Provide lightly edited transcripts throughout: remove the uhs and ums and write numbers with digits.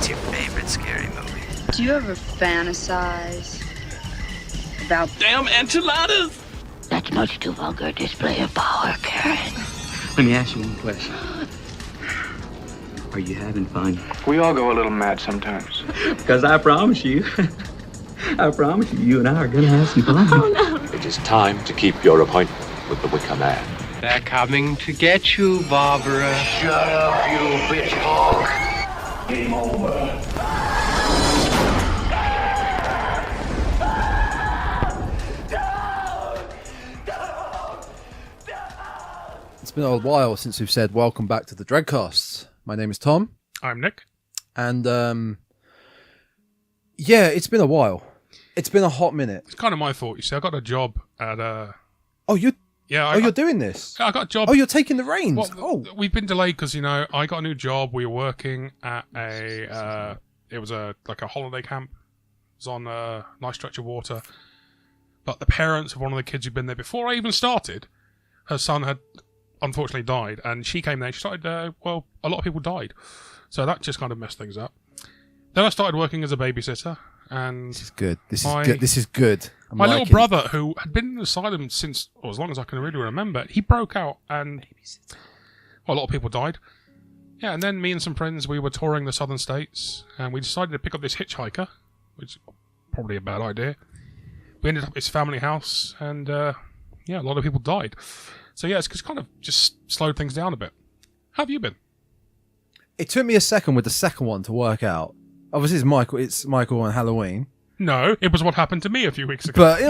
What's your favorite scary movie? Do you ever fantasize about damn enchiladas? That's much too vulgar display of power, Karen. Let me ask you one question. Are you having fun? We all go a little mad sometimes. Because I promise you, you and I are going to have some fun. Oh, no. It is time to keep your appointment with the Wicker Man. They're coming to get you, Barbara. Shut up, you bitch hog. Game over. It's been a while since we've said welcome back to the Dreadcast. My name is Tom. I'm Nick. And, yeah, it's been a while. It's been a hot minute. It's kind of my fault. You see, I got a job at you're doing this? I got a job. Oh, you're taking the reins? We've been delayed because, I got a new job. We were working at it was a holiday camp. It was on a nice stretch of water. But the parents of one of the kids who'd been there before I even started, her son had unfortunately died. And she came there and she started, a lot of people died. So that just kind of messed things up. Then I started working as a babysitter. And this is good. This is good. My little brother, who had been in the asylum since, as long as I can really remember, he broke out and a lot of people died. Yeah, and then me and some friends, we were touring the southern states, and we decided to pick up this hitchhiker, which is probably a bad idea. We ended up at his family house, and a lot of people died. So yeah, it's kind of just slowed things down a bit. How have you been? It took me a second with the second one to work out. Obviously, it's Michael on Halloween. No, it was what happened to me a few weeks ago. But,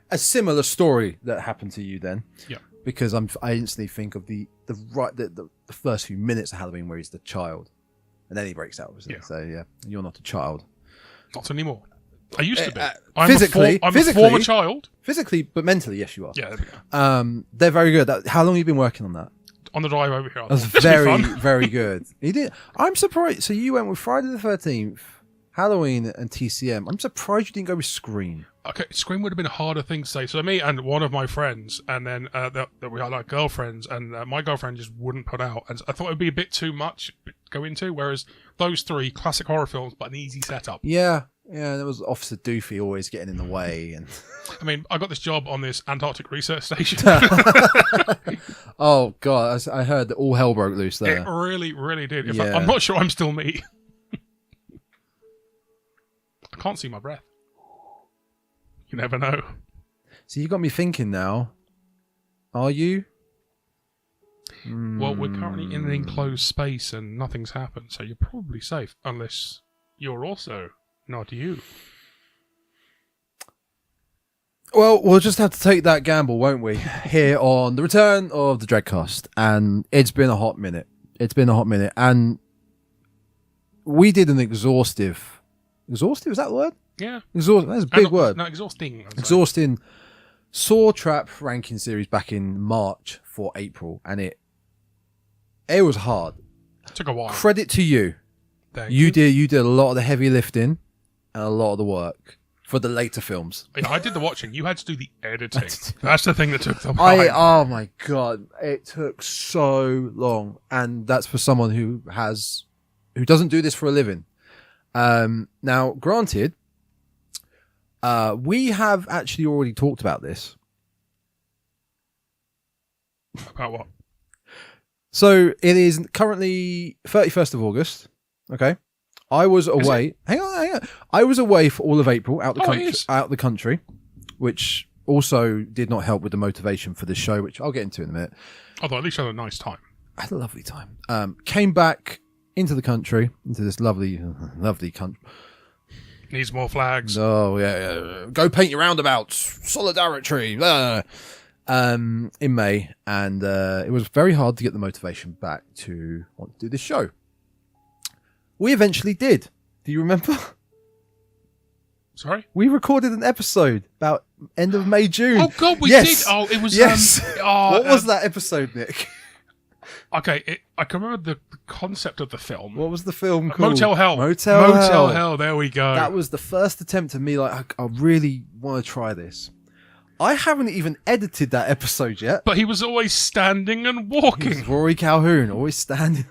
a similar story that happened to you then. Yeah. Because I instantly think of the first few minutes of Halloween where he's the child. And then he breaks out, obviously. Yeah. So, yeah, you're not a child. Not anymore. I used to be. I'm a former child. Physically, but mentally, yes, you are. Yeah, there we go. They're very good. How long have you been working on that? On the drive over here. That was very, very good. He did. I'm surprised. So you went with Friday the 13th, Halloween, and TCM. I'm surprised you didn't go with Scream. Okay, Scream would have been a harder thing to say. So me and one of my friends, and then that we had like girlfriends, and my girlfriend just wouldn't put out. And I thought it would be a bit too much to go into. Whereas those three classic horror films, but an easy setup. Yeah. Yeah, there was Officer Doofy always getting in the way. And I mean, I got this job on this Antarctic research station. Oh, God. I heard that all hell broke loose there. It really, really did. In fact, I'm not sure I'm still me. I can't see my breath. You never know. So you got me thinking now. Are you? Well, we're currently in an enclosed space and nothing's happened, so you're probably safe. Unless you're also... not you. Well, we'll just have to take that gamble, won't we? Here on the return of the Dreadcast. And it's been a hot minute. And we did an exhaustive... Exhaustive? Is that the word? Yeah. Exhaustive. That's a big word. No, exhausting. Exhausting Saw Trap ranking series back in March for April. And it was hard. It took a while. Credit to you. You did a lot of the heavy lifting and a lot of the work for the later films. I did the watching. You had to do the editing. That's the thing that took the time. Oh my God. It took so long. And that's for someone who doesn't do this for a living. Now, granted, we have actually already talked about this. About what? So it is currently 31st of August. Okay. I was away. Hang on. I was away for all of April out the country, which also did not help with the motivation for this show, which I'll get into in a minute. Although at least I had a nice time. I had a lovely time. Came back into the country, into this lovely country. Needs more flags. Oh, yeah. Go paint your roundabouts. Solidarity. In May. And it was very hard to get the motivation back to want to do this show. We eventually did. Do you remember? Sorry? We recorded an episode about end of May, June. Oh, God, we did. Oh, it was... Yes. What was that episode, Nick? Okay, I can remember the concept of the film. What was the film called? Motel Hell. Motel Hell, there we go. That was the first attempt of me, I really want to try this. I haven't even edited that episode yet. But he was always standing and walking. Rory Calhoun, always standing.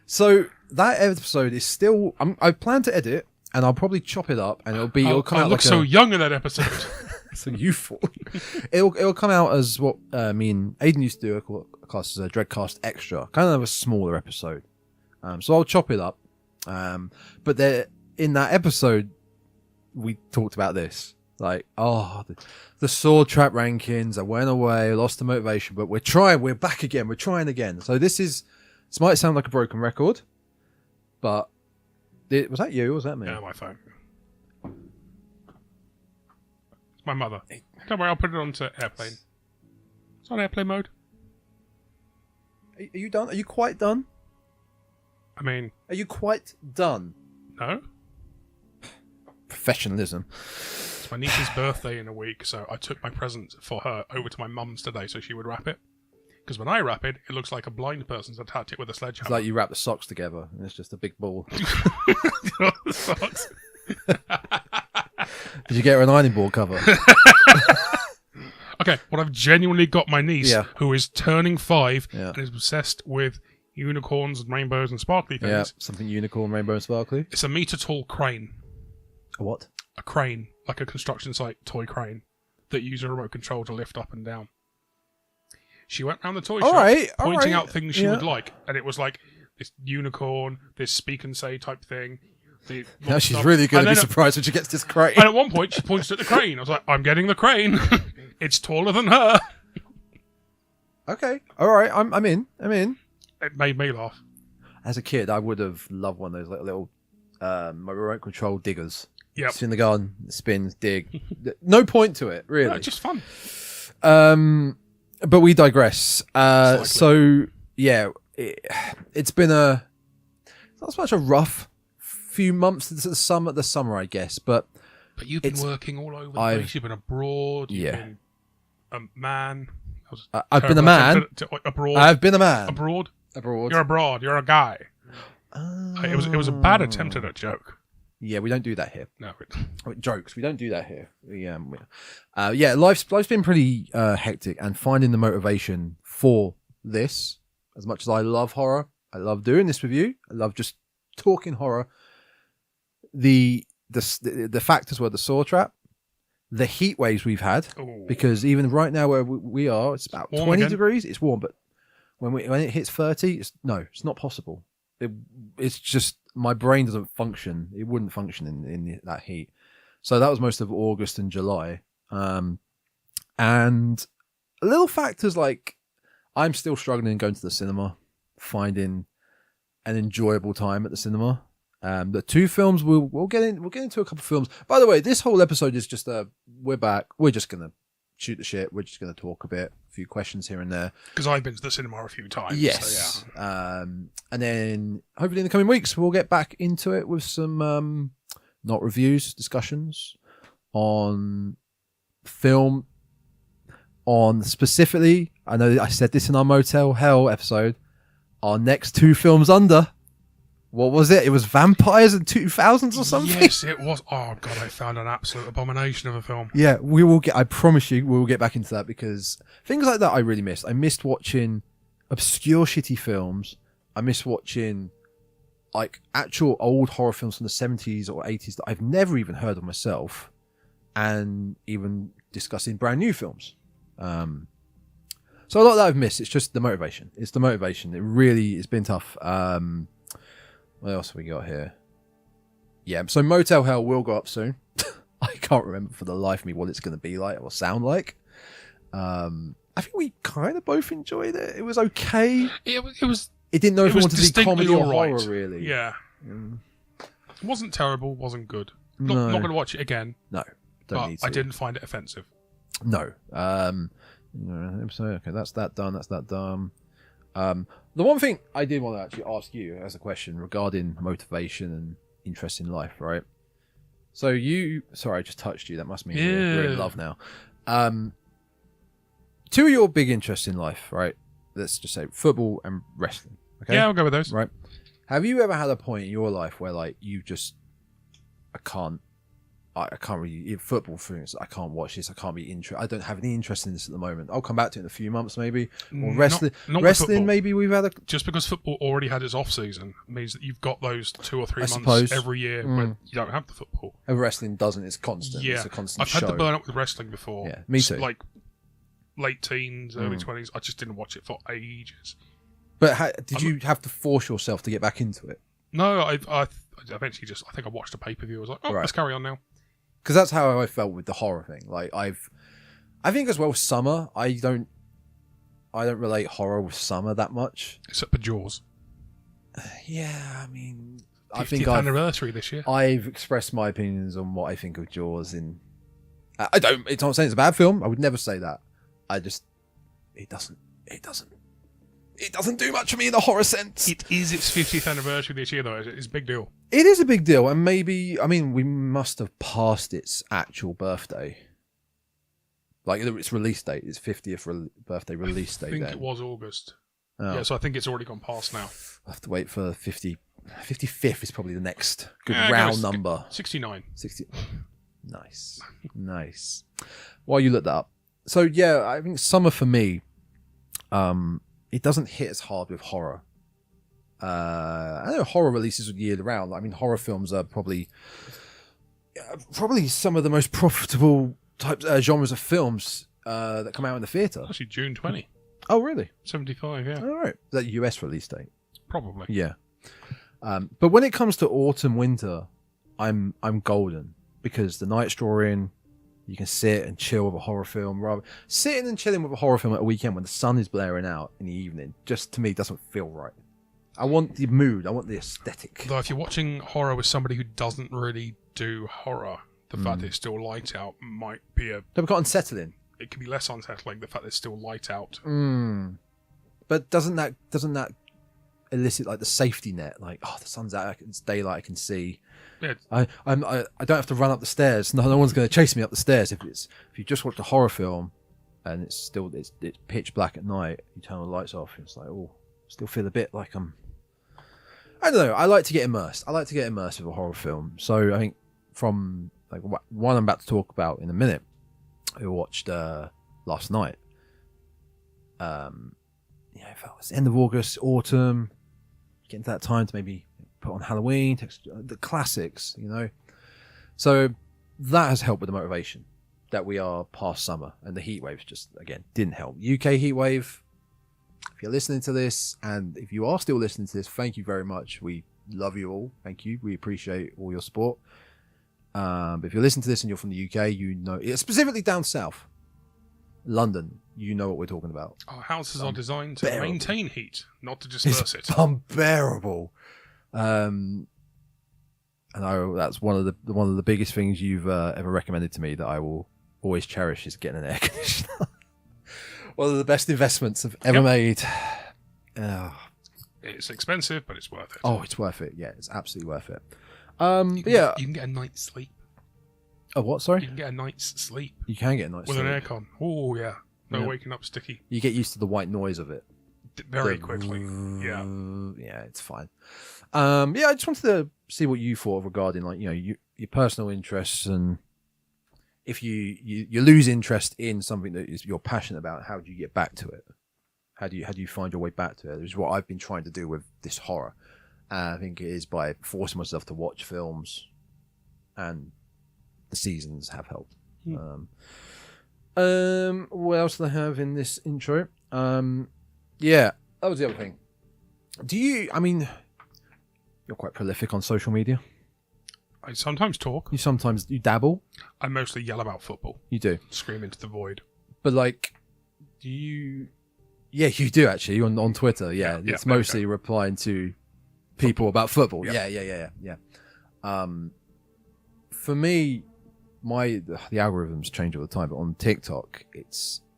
So that episode is still. I plan to edit, and I'll probably chop it up, and it'll come out. I look so young in that episode. So youthful. It'll come out as what me and Aiden used to do a class as a Dreadcast extra, kind of a smaller episode. So I'll chop it up. But in that episode, we talked about this. Like, the sword trap rankings, I went away, lost the motivation, but we're back again, we're trying again. So this might sound like a broken record, but was that you or was that me? Yeah, my phone. It's my mother. Don't worry, I'll put it onto airplane. It's on airplane mode. Are you done? Are you quite done? I mean... Are you quite done? No. Professionalism. It's my niece's birthday in a week, so I took my present for her over to my mum's today so she would wrap it. Because when I wrap it, it looks like a blind person's attached it with a sledgehammer. It's like you wrap the socks together, and it's just a big ball. The socks. Did you get her an ironing board cover? Okay, what I've genuinely got my niece, who is turning 5 and is obsessed with unicorns and rainbows and sparkly things. Yeah, something unicorn, rainbow and sparkly. It's a metre-tall crane. A what? A crane, like a construction site toy crane that uses a remote control to lift up and down. She went round the toy shop pointing out things she would like, and it was like this unicorn, this speak and say type thing. Now she's really going to be surprised when she gets this crane. And at one point, she pointed at the crane. I was like, I'm getting the crane. It's taller than her. Okay. All right. I'm in. It made me laugh. As a kid, I would have loved one of those little remote control diggers. Yep. It's in the garden, spins, dig. No point to it, really. No, just fun. But we digress. So, yeah, it's been not so much a rough few months into the summer, I guess. But you've been working all over the place. You've been abroad. You've been a man. I've been a man. Abroad. I've been a man. Abroad. Abroad. You're abroad. You're a guy. It was a bad attempt at a joke. Yeah, we don't do that here. No, jokes. We don't do that here. Life's been pretty hectic, and finding the motivation for this. As much as I love horror, I love doing this with you. I love just talking horror. The factors were the saw trap, the heat waves we've had, because even right now where we are, it's about 20 degrees. It's warm, but when it hits 30, it's not possible. It's just my brain doesn't function. It wouldn't function in that heat. So that was most of August and July. And little factors like I'm still struggling going to the cinema, finding an enjoyable time at the cinema. The two films we'll get into a couple of films. By the way, this whole episode is just we're back. We're just gonna shoot the shit. We're just gonna talk a bit, a few questions here and there. Because I've been to the cinema a few times. Yes. So yeah. And then hopefully in the coming weeks we'll get back into it with some not reviews, discussions on film. On specifically, I know I said this in our Motel Hell episode. Our next two films under. What was it? It was vampires in 2000s or something? Yes, it was. Oh, God, I found an absolute abomination of a film. Yeah, we will get, I promise you, we will get back into that because things like that I really missed. I missed watching obscure, shitty films. I missed watching, like, actual old horror films from the 70s or 80s that I've never even heard of myself. And even discussing brand new films. So a lot that I've missed. It's just the motivation. It's the motivation. It really, it's been tough. What else have we got here? Yeah, so Motel Hell will go up soon. I can't remember for the life of me what it's going to be like or sound like. I think we kind of both enjoyed it. It was okay. It was. It didn't know if we wanted to be comedy or horror, right. really. Yeah. It wasn't terrible. Wasn't good. No. Not going to watch it again. No, don't need to. I didn't find it offensive. No. Okay, that's that done. That's that done. The one thing I did want to actually ask you as a question regarding motivation and interest in life, right? So sorry, I just touched you. That must mean we're in love now. Two of your big interests in life, right? Let's just say football and wrestling. Okay. Yeah, I'll go with those. Right. Have you ever had a point in your life where like you just, I I can't really football things. I can't watch this. I can't be interested. I don't have any interest in this at the moment. I'll come back to it in a few months, maybe. Or wrestling. Not Wrestling, maybe we've had a. Just because football already had its off season means that you've got those 2 or 3 months suppose. every year when you don't have the football. And wrestling doesn't. It's constant. Yeah, It's a constant I've show. had the burn up with wrestling before. Yeah, me too. Like late teens, early 20s. I just didn't watch it for ages. But did you have to force yourself to get back into it? No, I eventually I think I watched a pay-per-view. I was like, oh, Right. let's carry on now. Because that's how I felt with the horror thing. Like I think as well summer. I don't relate horror with summer that much. Except for Jaws. Yeah, I mean, 50th I think anniversary this year. I've expressed my opinions on what I think of Jaws. I don't. It's not saying it's a bad film. I would never say that. I just it doesn't do much for me in the horror sense. It is its 50th anniversary this year, though. It's a big deal. It is a big deal, and maybe we must have passed its actual birthday, like its release date, its 50th birthday release date. I think then. it was August. Oh. Yeah, so I think it's already gone past now. I'll have to wait for 55th is probably the next good Yeah, round number. 69. 60. Nice. While you look that up, so yeah, I think summer for me, it doesn't hit as hard with horror. I know horror releases year round. I mean, horror films are probably some of the most profitable types genres of films that come out in the theatre. Actually, June 20. Oh, really? 75, yeah. All right. Is that US release date? Probably. Yeah. But when it comes to autumn, winter, I'm golden because the nights draw in. You can sit and chill with a horror film. Rather sitting and chilling with a horror film at a weekend when the sun is blaring out in the evening, just to me doesn't feel right. I want the mood. I want the aesthetic. Though if you're watching horror with somebody who doesn't really do horror, the fact that it's still light out might be Don't become unsettling. It can be less unsettling. The fact that it's still light out. But doesn't that elicit like the safety net? Like, oh, the sun's out. It's daylight. I can see. Yeah. I don't have to run up the stairs. No one's going to chase me up the stairs. If you just watched a horror film and it's pitch black at night, you turn the lights off. And it's like, oh, still feel a bit like I don't know. I like to get immersed. I like to get immersed with a horror film. So I think from like one I'm about to talk about in a minute, I watched last night. If it was end of August, autumn, getting to that time to maybe put on Halloween, the classics, So that has helped with the motivation that we are past summer, and the heat waves just again didn't help. UK heat wave. If you're listening to this, and if you are still listening to this, thank you very much. We love you all. Thank you. We appreciate all your support. But if you're listening to this and you're from the UK, specifically down south, London, you know what we're talking about. Our houses are designed to maintain heat, not to disperse it. Unbearable. And that's one of the biggest things you've ever recommended to me that I will always cherish is getting an air conditioner. One of the best investments I've ever made. It's expensive, but it's worth it. Oh, it's worth it. Yeah, it's absolutely worth it. You can get a night's sleep. Oh, what? Sorry? You can get a night's sleep. You can get a night's with sleep. An aircon. Oh, yeah. No waking up sticky. You get used to the white noise of it. Very quickly. Yeah. Yeah, it's fine. I just wanted to see what you thought regarding your personal interests, and if you lose interest in something that you're passionate about, how do you get back to it? How do you find your way back to it? Which is what I've been trying to do with this horror. I think it is by forcing myself to watch films, and the seasons have helped. What else do I have in this intro? That was the other thing. You're quite prolific on social media. I sometimes talk. You dabble. I mostly yell about football. You do. Scream into the void. But do you... Yeah, you do actually on Twitter. Yeah, it's mostly replying to people about football. Yeah. For me, the algorithms change all the time, but on TikTok,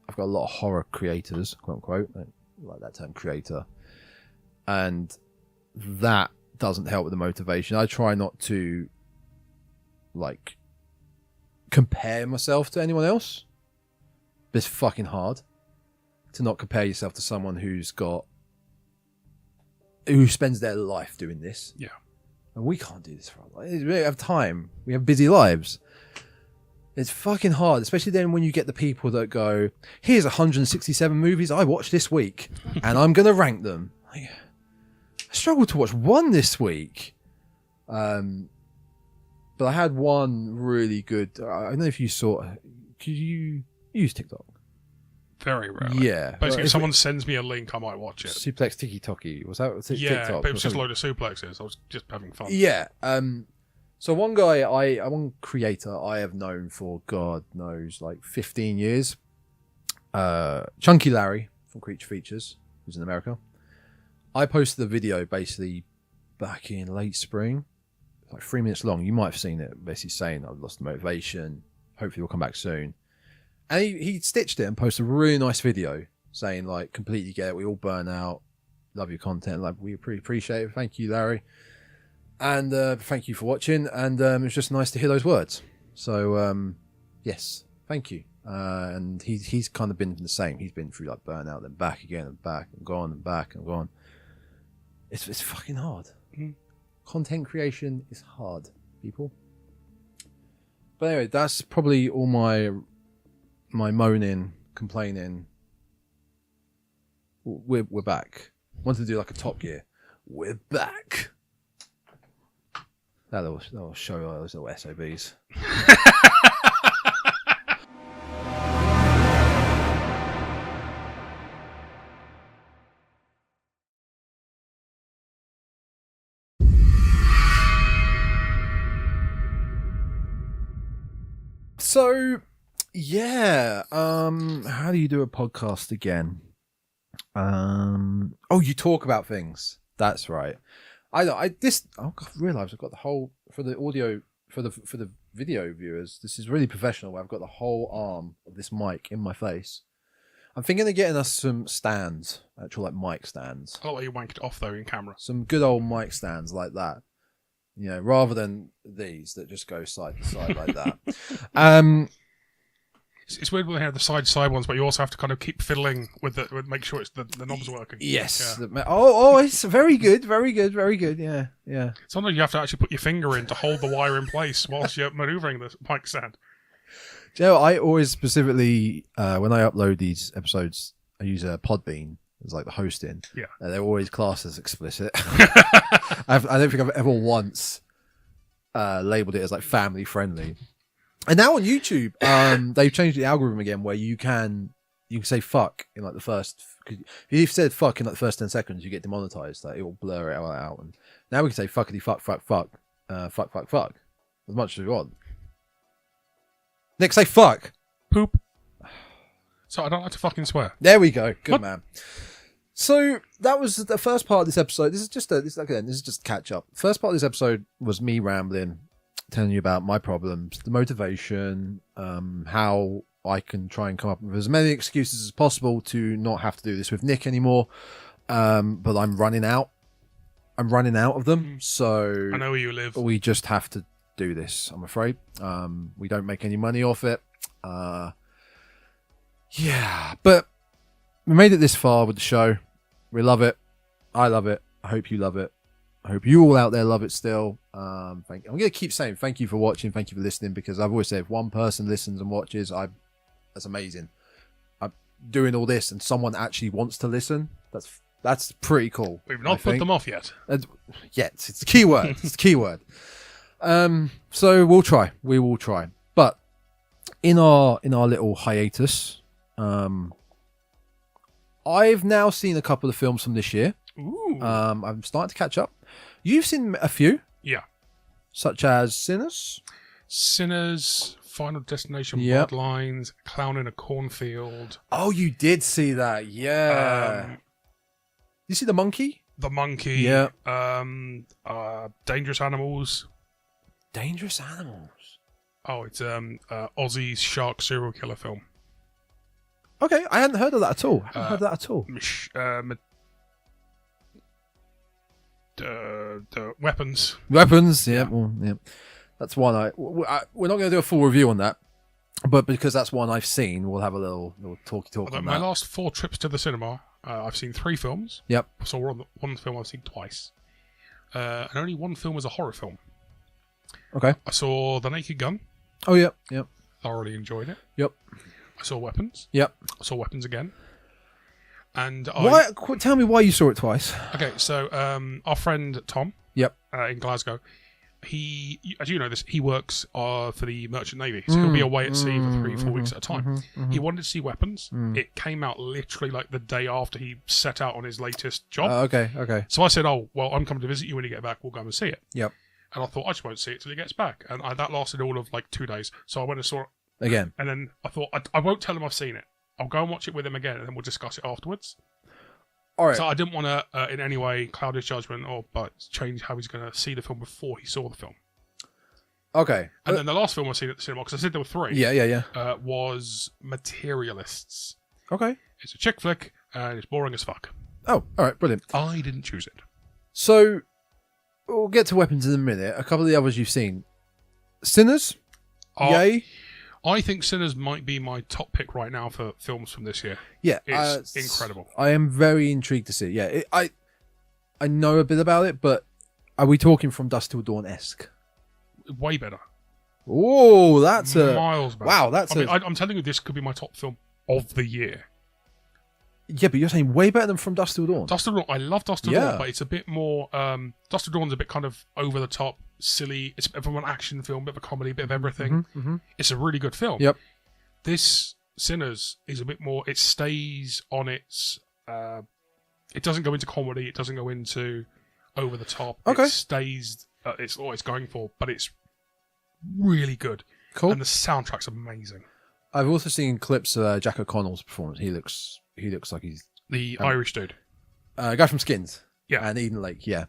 I've got a lot of horror creators, quote unquote, like that term, creator, and that doesn't help with the motivation. I try not to compare myself to anyone else. But it's fucking hard to not compare yourself to someone who spends their life doing this. Yeah. And we can't do this for our lives. We don't have time. We have busy lives. It's fucking hard, especially then when you get the people that go, here's 167 movies I watched this week, and I'm going to rank them. Like, I struggled to watch one this week. But I had one really good. I don't know if you saw. Could you use TikTok? Very rarely. Yeah. Basically, if someone sends me a link, I might watch it. Suplex Tiki Toki. Was that Yeah, TikTok? but it was just a load of suplexes. I was just having fun. Yeah. So one guy, one creator I have known for God knows like 15 years. Chunky Larry from Creature Features, who's in America. I posted a video basically back in late spring, like 3 minutes long. You might have seen it, basically saying I've lost the motivation. Hopefully we'll come back soon. And he stitched it and posted a really nice video saying like, completely get it. We all burn out. Love your content. Like, we appreciate it. Thank you, Larry. And thank you for watching. And it was just nice to hear those words. So, yes, thank you. And he's kind of been the same. He's been through like burnout, then back again and back and gone and back and gone. It's fucking hard. Content creation is hard, people. But anyway, that's probably all my moaning, complaining. We're back. Wanted to do like a Top Gear. We're back. That'll show those little SOBs. So, yeah. How do you do a podcast again? You talk about things. That's right. I realised I've got the whole for the audio for the video viewers. This is really professional. I've got the whole arm of this mic in my face. I'm thinking of getting us some stands, actual like mic stands. I like you wanked it off though in camera. Some good old mic stands like that. You know, rather than these that just go side to side like that. It's weird when they have the side ones, but you also have to kind of keep fiddling with make sure it's the knob's working. Yes. Yeah. It's very good, very good, very good. Yeah, yeah. Sometimes you have to actually put your finger in to hold the wire in place whilst you're manoeuvring the mic stand. Do you know, I always specifically, when I upload these episodes, I use a Podbean as like the hosting. Yeah. They're always classed as explicit. I don't think I've ever once labeled it as like family friendly. And now on YouTube, they've changed the algorithm again where you can say fuck in like the first. If you've said fuck in like the first 10 seconds, you get demonetized. Like it will blur it out. And now we can say fuckity fuck, fuck, as much as we want. Next, say fuck. Poop. So I don't like to fucking swear. There we go. Good man. So that was the first part of this episode. This is just catch up. First part of this episode was me rambling, telling you about my problems, the motivation, how I can try and come up with as many excuses as possible to not have to do this with Nick anymore. But I'm running out. I'm running out of them. So I know where you live. We just have to do this, I'm afraid. We don't make any money off it. Yeah, but we made it this far with the show. We love it. I love it. I hope you love it. I hope you all out there love it still. I'm going to keep saying thank you for watching, thank you for listening, because I've always said if one person listens and watches, that's amazing. I'm doing all this and someone actually wants to listen. That's pretty cool. We've not put them off yet. Yet. It's the key word. It's the key word. So we'll try. We will try. But in our little hiatus, I've now seen a couple of films from this year. Ooh. I'm starting to catch up. You've seen a few. Yeah. Such as Sinners, Final Destination, Yep. Bloodlines, Clown in a Cornfield. Oh, you did see that, yeah. You see The Monkey? The Monkey. Yeah. Dangerous Animals. Dangerous Animals. Oh, it's Aussie's shark serial killer film. Okay, I hadn't heard of that at all. The Weapons. Weapons, yeah. Well, yeah. That's one we're not going to do a full review on that, but because that's one I've seen, we'll have a little talk on My that. last 4 trips to the cinema, I've seen 3 films. Yep. So one film I've seen twice. and only one film was a horror film. Okay. I saw The Naked Gun. Oh, yep. Thoroughly enjoyed it. Yep. I saw Weapons. Yep. I saw Weapons again. And Tell me why you saw it twice. Okay, so our friend Tom. Yep. In Glasgow. He, as you know this, he works for the Merchant Navy, so he'll be away at sea for 3-4 weeks at a time. He wanted to see Weapons. It came out literally like the day after he set out on his latest job. Okay. So I said, "Oh, well, I'm coming to visit you when you get back. We'll go and see it." Yep. And I thought I just won't see it till he gets back, and that lasted all of like 2 days. So I went and saw it Again. and then I thought I won't tell him I've seen it. I'll go and watch it with him again, and then we'll discuss it afterwards. All right. So I didn't want to in any way cloud his judgment but change how he's going to see the film before he saw the film. Okay. And then the last film I've seen at the cinema, because I said there were 3, was Materialists. Okay. It's a chick flick, and it's boring as fuck. Oh, all right, brilliant. I didn't choose it. So, we'll get to Weapons in a minute. A couple of the others you've seen. Sinners? Yay? I think Sinners might be my top pick right now for films from this year. Yeah. It's incredible. I am very intrigued to see it. Yeah, I know a bit about it, but are we talking From Dusk Till Dawn-esque? Way better. Oh, that's miles better. Wow, that's I'm telling you, this could be my top film of the year. Yeah, but you're saying way better than From Dusk Till Dawn. Dusk Till Dawn, I love Dusk Till Dawn, but it's a bit more. Dusk Till Dawn's a bit kind of over the top, silly. It's a bit of an action film, a bit of a comedy, a bit of everything. It's a really good film. Yep. This Sinners is a bit more. It stays on its. It doesn't go into comedy. It doesn't go into over the top. Okay. It stays. It's all it's going for, but it's really good. Cool. And the soundtrack's amazing. I've also seen clips of Jack O'Connell's performance. He looks like he's The Irish dude. Guy from Skins. Yeah. And Eden Lake. Yeah.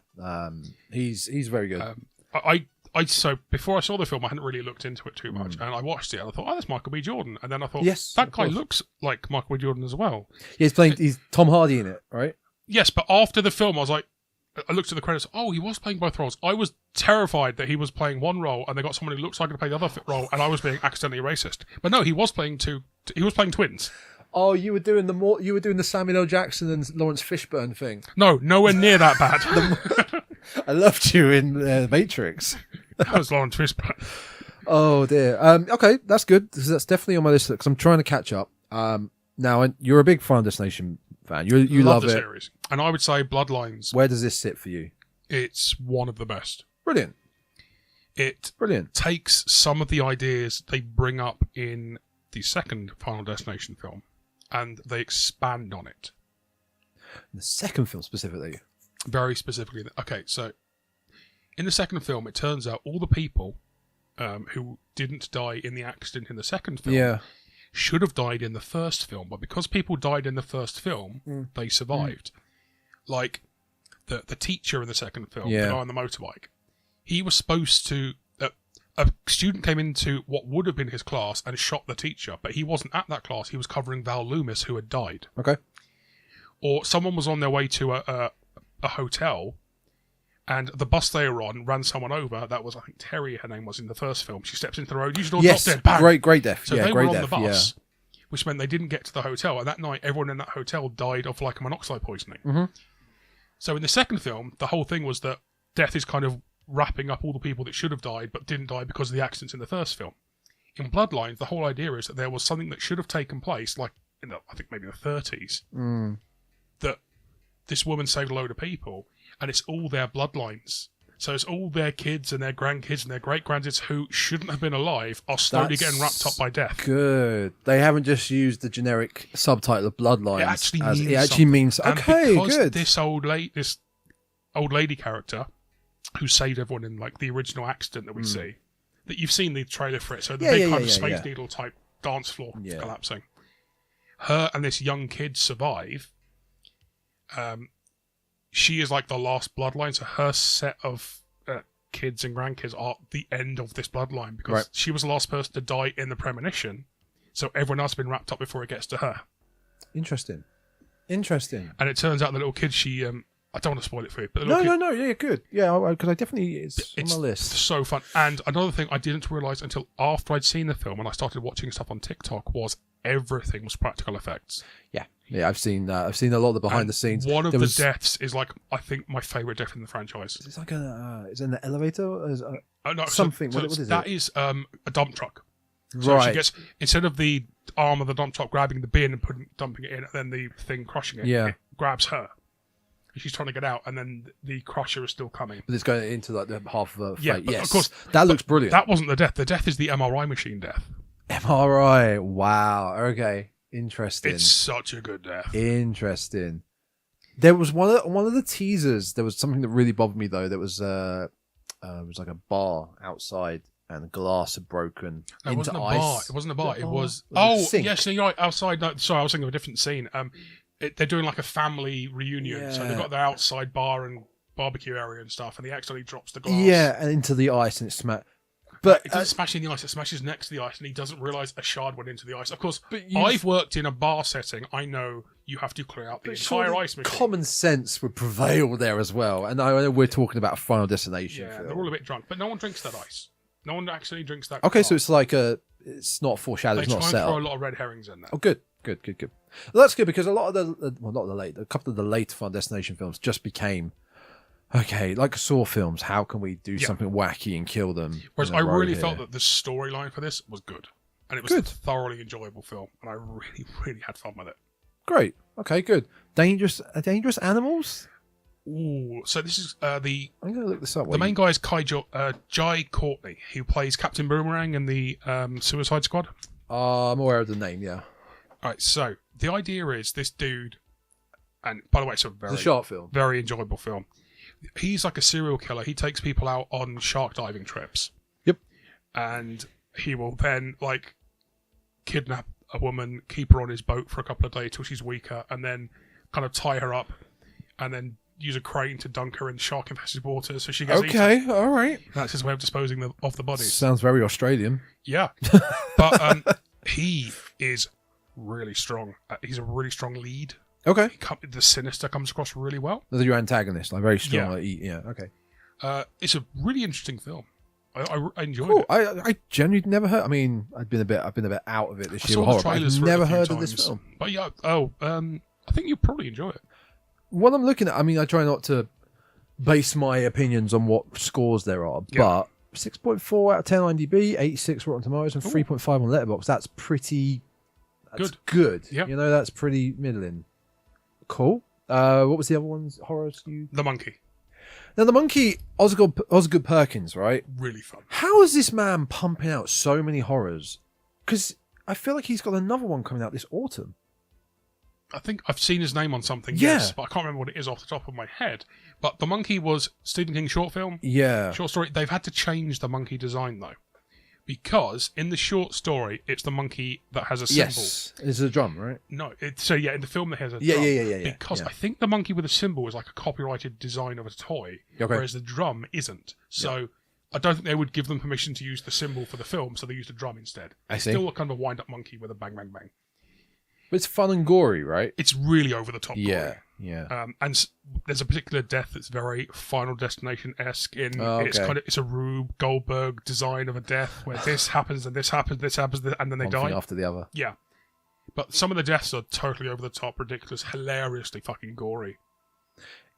He's very good. So before I saw the film, I hadn't really looked into it too much, and I watched it, and I thought, "Oh, that's Michael B. Jordan." And then I thought, Yes, that of guy course. looks like Michael B. Jordan as well." Yeah, he's Tom Hardy in it, right? Yes, but after the film, I was like, I looked at the credits. Oh, he was playing both roles. I was terrified that he was playing one role, and they got someone who looks like to play the other role, and I was being accidentally racist. But no, he was playing He was playing twins. Oh, you were doing the Samuel L. Jackson and Lawrence Fishburne thing. No, nowhere near that bad. I loved you in Matrix. That was Lawrence Fishburne. Oh dear. Okay, that's good. That's definitely on my list because I'm trying to catch up. Now you're a big Final Destination fan. You love the it. series, and I would say Bloodlines. Where does this sit for you? It's one of the best. Brilliant. It Brilliant. takes some of the ideas they bring up in the second Final Destination film, and they expand on it. The second film specifically. Very specifically. Okay, so in the second film, it turns out all the people who didn't die in the accident in the second film should have died in the first film, but because people died in the first film, they survived. Like the teacher in the second film, the guy on the motorbike. He was supposed to... a student came into what would have been his class and shot the teacher, but he wasn't at that class. He was covering Val Loomis, who had died. Okay. Or someone was on their way to a hotel, and the bus they were on ran someone over. That was, I think, Terry, her name was in the first film. She steps into the road. Usually Yes, dead. Bang. great death. So they were on the bus, which meant they didn't get to the hotel. And that night, everyone in that hotel died of like monoxide poisoning. Mm-hmm. So in the second film, the whole thing was that death is kind of wrapping up all the people that should have died but didn't die because of the accidents in the first film. In Bloodlines, the whole idea is that there was something that should have taken place, like in I think maybe the 30s, that this woman saved a load of people, and it's all their bloodlines. So it's all their kids and their grandkids and their great-grandkids who shouldn't have been alive are slowly getting wrapped up by death. Good. They haven't just used the generic subtitle of Bloodlines. It actually means something. Okay, because good. This old lady character who saved everyone in like the original accident that we see, that you've seen the trailer for it. So the big kind of Space Needle type dance floor collapsing. Her and this young kid survive. She is like the last bloodline, so her set of kids and grandkids are the end of this bloodline because she was the last person to die in the premonition, so everyone else has been wrapped up before it gets to her. Interesting. And it turns out the little kid, she... I don't want to spoil it for you, but no, yeah, good. Yeah, because I definitely... It's on my list. So fun. And another thing I didn't realise until after I'd seen the film and I started watching stuff on TikTok was everything was practical effects. Yeah. Yeah, I've seen that. I've seen a lot of the behind the scenes. One of the deaths is like, I think, my favourite death in the franchise. It's like is it an elevator? Or is No, something. So what is that it? is a dump truck. So Right. she gets, instead of the arm of the dump truck grabbing the bin and dumping it in, and then the thing crushing it, Yeah. it grabs her. She's trying to get out, and then the crusher is still coming. But it's going into like the half of the Yeah, fate. but Yes, of course, that looks brilliant. That wasn't the death. The death is the MRI machine death. MRI. Wow. Okay. Interesting. It's such a good death. Interesting. There was one of the teasers. There was something that really bothered me though. There was it was like a bar outside, and the glass had broken No, it into wasn't a ice. bar. It wasn't a bar. It was. Was it a Oh, sink? yes. No, you're right. Outside. No, sorry, I was thinking of a different scene. They're doing like a family reunion, so they've got their outside bar and barbecue area and stuff, and he accidentally drops the glass. Yeah, and into the ice, and it smacked. But It doesn't smash in the ice, it smashes next to the ice, and he doesn't realise a shard went into the ice. Of course, I've worked in a bar setting. I know you have to clear out the entire ice machine. Common sense would prevail there as well. And I know we're talking about a Final Destination Yeah, film. they're all a bit drunk, but no one drinks that ice. No one actually drinks that. Okay, glass. so it's like it's not foreshadowed, They it's not try and set throw up. a lot of red herrings in there. Oh, good. Well, that's good because a lot of a couple of the late Final Destination films just became, okay, like Saw films, how can we do something wacky and kill them? Whereas in a I row really here? felt that the storyline for this was good. And it was a thoroughly enjoyable film. And I really, really had fun with it. Great. Okay, good. Dangerous animals? Ooh, so this is the I'm going to look this up. the main guy is Jai Courtney, who plays Captain Boomerang in the Suicide Squad. I'm aware of the name, yeah. All right, so the idea is this dude, and by the way, it's a It's a shark film. very enjoyable film. He's like a serial killer. He takes people out on shark diving trips. Yep. And he will then like kidnap a woman, keep her on his boat for a couple of days till she's weaker, and then kind of tie her up, and then use a crane to dunk her in shark-infested waters so she gets eaten. Okay, all right. That's his way of disposing of the bodies. Sounds very Australian. Yeah. But he is really strong. He's a really strong lead. Okay. The Sinister comes across really well. They're your antagonist, like very strong. Yeah. Like, yeah, okay. It's a really interesting film. I enjoyed Cool. it. I genuinely never heard. I mean, I've been a bit out of it this I year. saw with the horror, but trailers I've for it a never few heard of this times. film. But yeah, I think you'll probably enjoy it. What I'm looking at, I mean, I try not to base my opinions on what scores there are, Yeah. but 6.4 out of 10 on IMDb, 86 Rotten Tomatoes, and 3.5 on Letterboxd. That's pretty good. Yeah. You know, that's pretty middling. Cool. What was the other ones? Horrors? The Monkey. Now, The Monkey, Osgood Perkins, right? Really fun. How is this man pumping out so many horrors? Because I feel like he's got another one coming out this autumn. I think I've seen his name on something, Yeah. yes, but I can't remember what it is off the top of my head. But The Monkey was Stephen King's short film. Yeah. Short story. They've had to change the monkey design, though. Because in the short story, it's the monkey that has a symbol. Yes. It's a drum, right? No, so yeah, in the film, it has a Yeah, drum. yeah. Because Yeah. I think the monkey with a symbol is like a copyrighted design of a toy, Okay. whereas the drum isn't. So I don't think they would give them permission to use the symbol for the film, so they used a drum instead. I It's see. still a kind of a wind-up monkey with a bang, bang, bang. But it's fun and gory, right? It's really over the top. Yeah. And there's a particular death that's very Final Destination-esque in it's okay. kind of it's a Rube Goldberg design of a death where this happens and this happens, and then they One die. thing after the other. Yeah. But some of the deaths are totally over the top, ridiculous, hilariously fucking gory.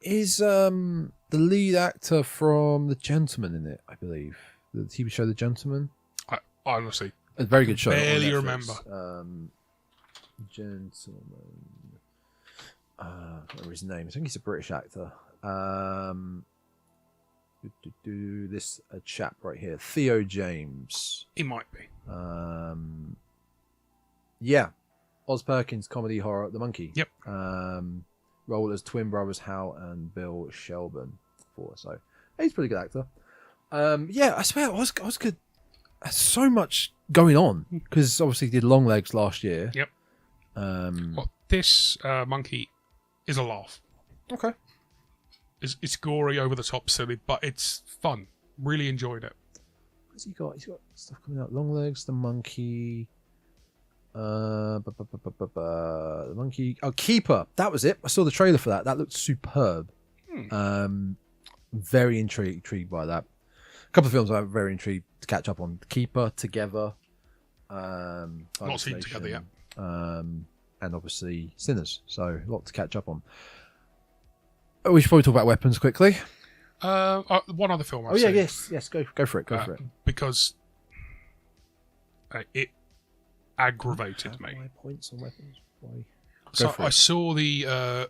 Is the lead actor from The Gentleman in it, I believe? The TV show The Gentleman? I honestly A very good show. on barely Netflix. remember. Gentleman. I can't remember his name. I think he's a British actor. This chap right here, Theo James. He might be. Yeah, Oz Perkins comedy horror, The Monkey. Yep. Role as twin brothers Hal and Bill Shelburne. So he's a pretty good actor. Yeah, I swear Oz good. So much going on because obviously he did Long Legs last year. Yep. Well, this monkey is a laugh. Okay. It's gory, over the top, silly, but it's fun. Really enjoyed it. What's he got? He's got stuff coming out. Long Legs, The Monkey. The Monkey. Oh, Keeper. That was it. I saw the trailer for that. That looked superb. Very intrigued by that. A couple of films I'm very intrigued to catch up on. Keeper, Together. Not seen Together yet. and obviously Sinners. So a lot to catch up on. We should probably talk about weapons quickly. One other film. I've seen. Yes, go for it. Go for it. Because it aggravated me. My points on weapons. Why? So I saw the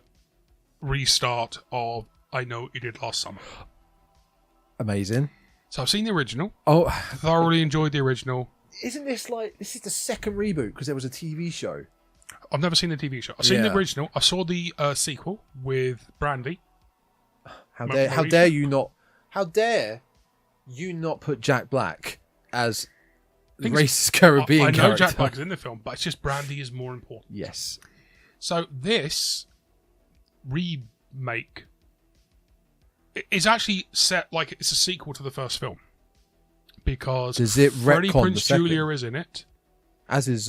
restart of I Know What You Did Last Summer. Amazing. So I've seen the original. Oh, thoroughly enjoyed the original. Isn't this this is the second reboot because there was a TV show? I've never seen the TV show. I've seen the original. I saw the sequel with Brandy. How dare you not put Jack Black as the racist Caribbean character? I know Jack Black is in the film, but it's just Brandy is more important. Yes. So this remake is actually set like it's a sequel to the first film because Freddie Prinze Jr. is in it. As is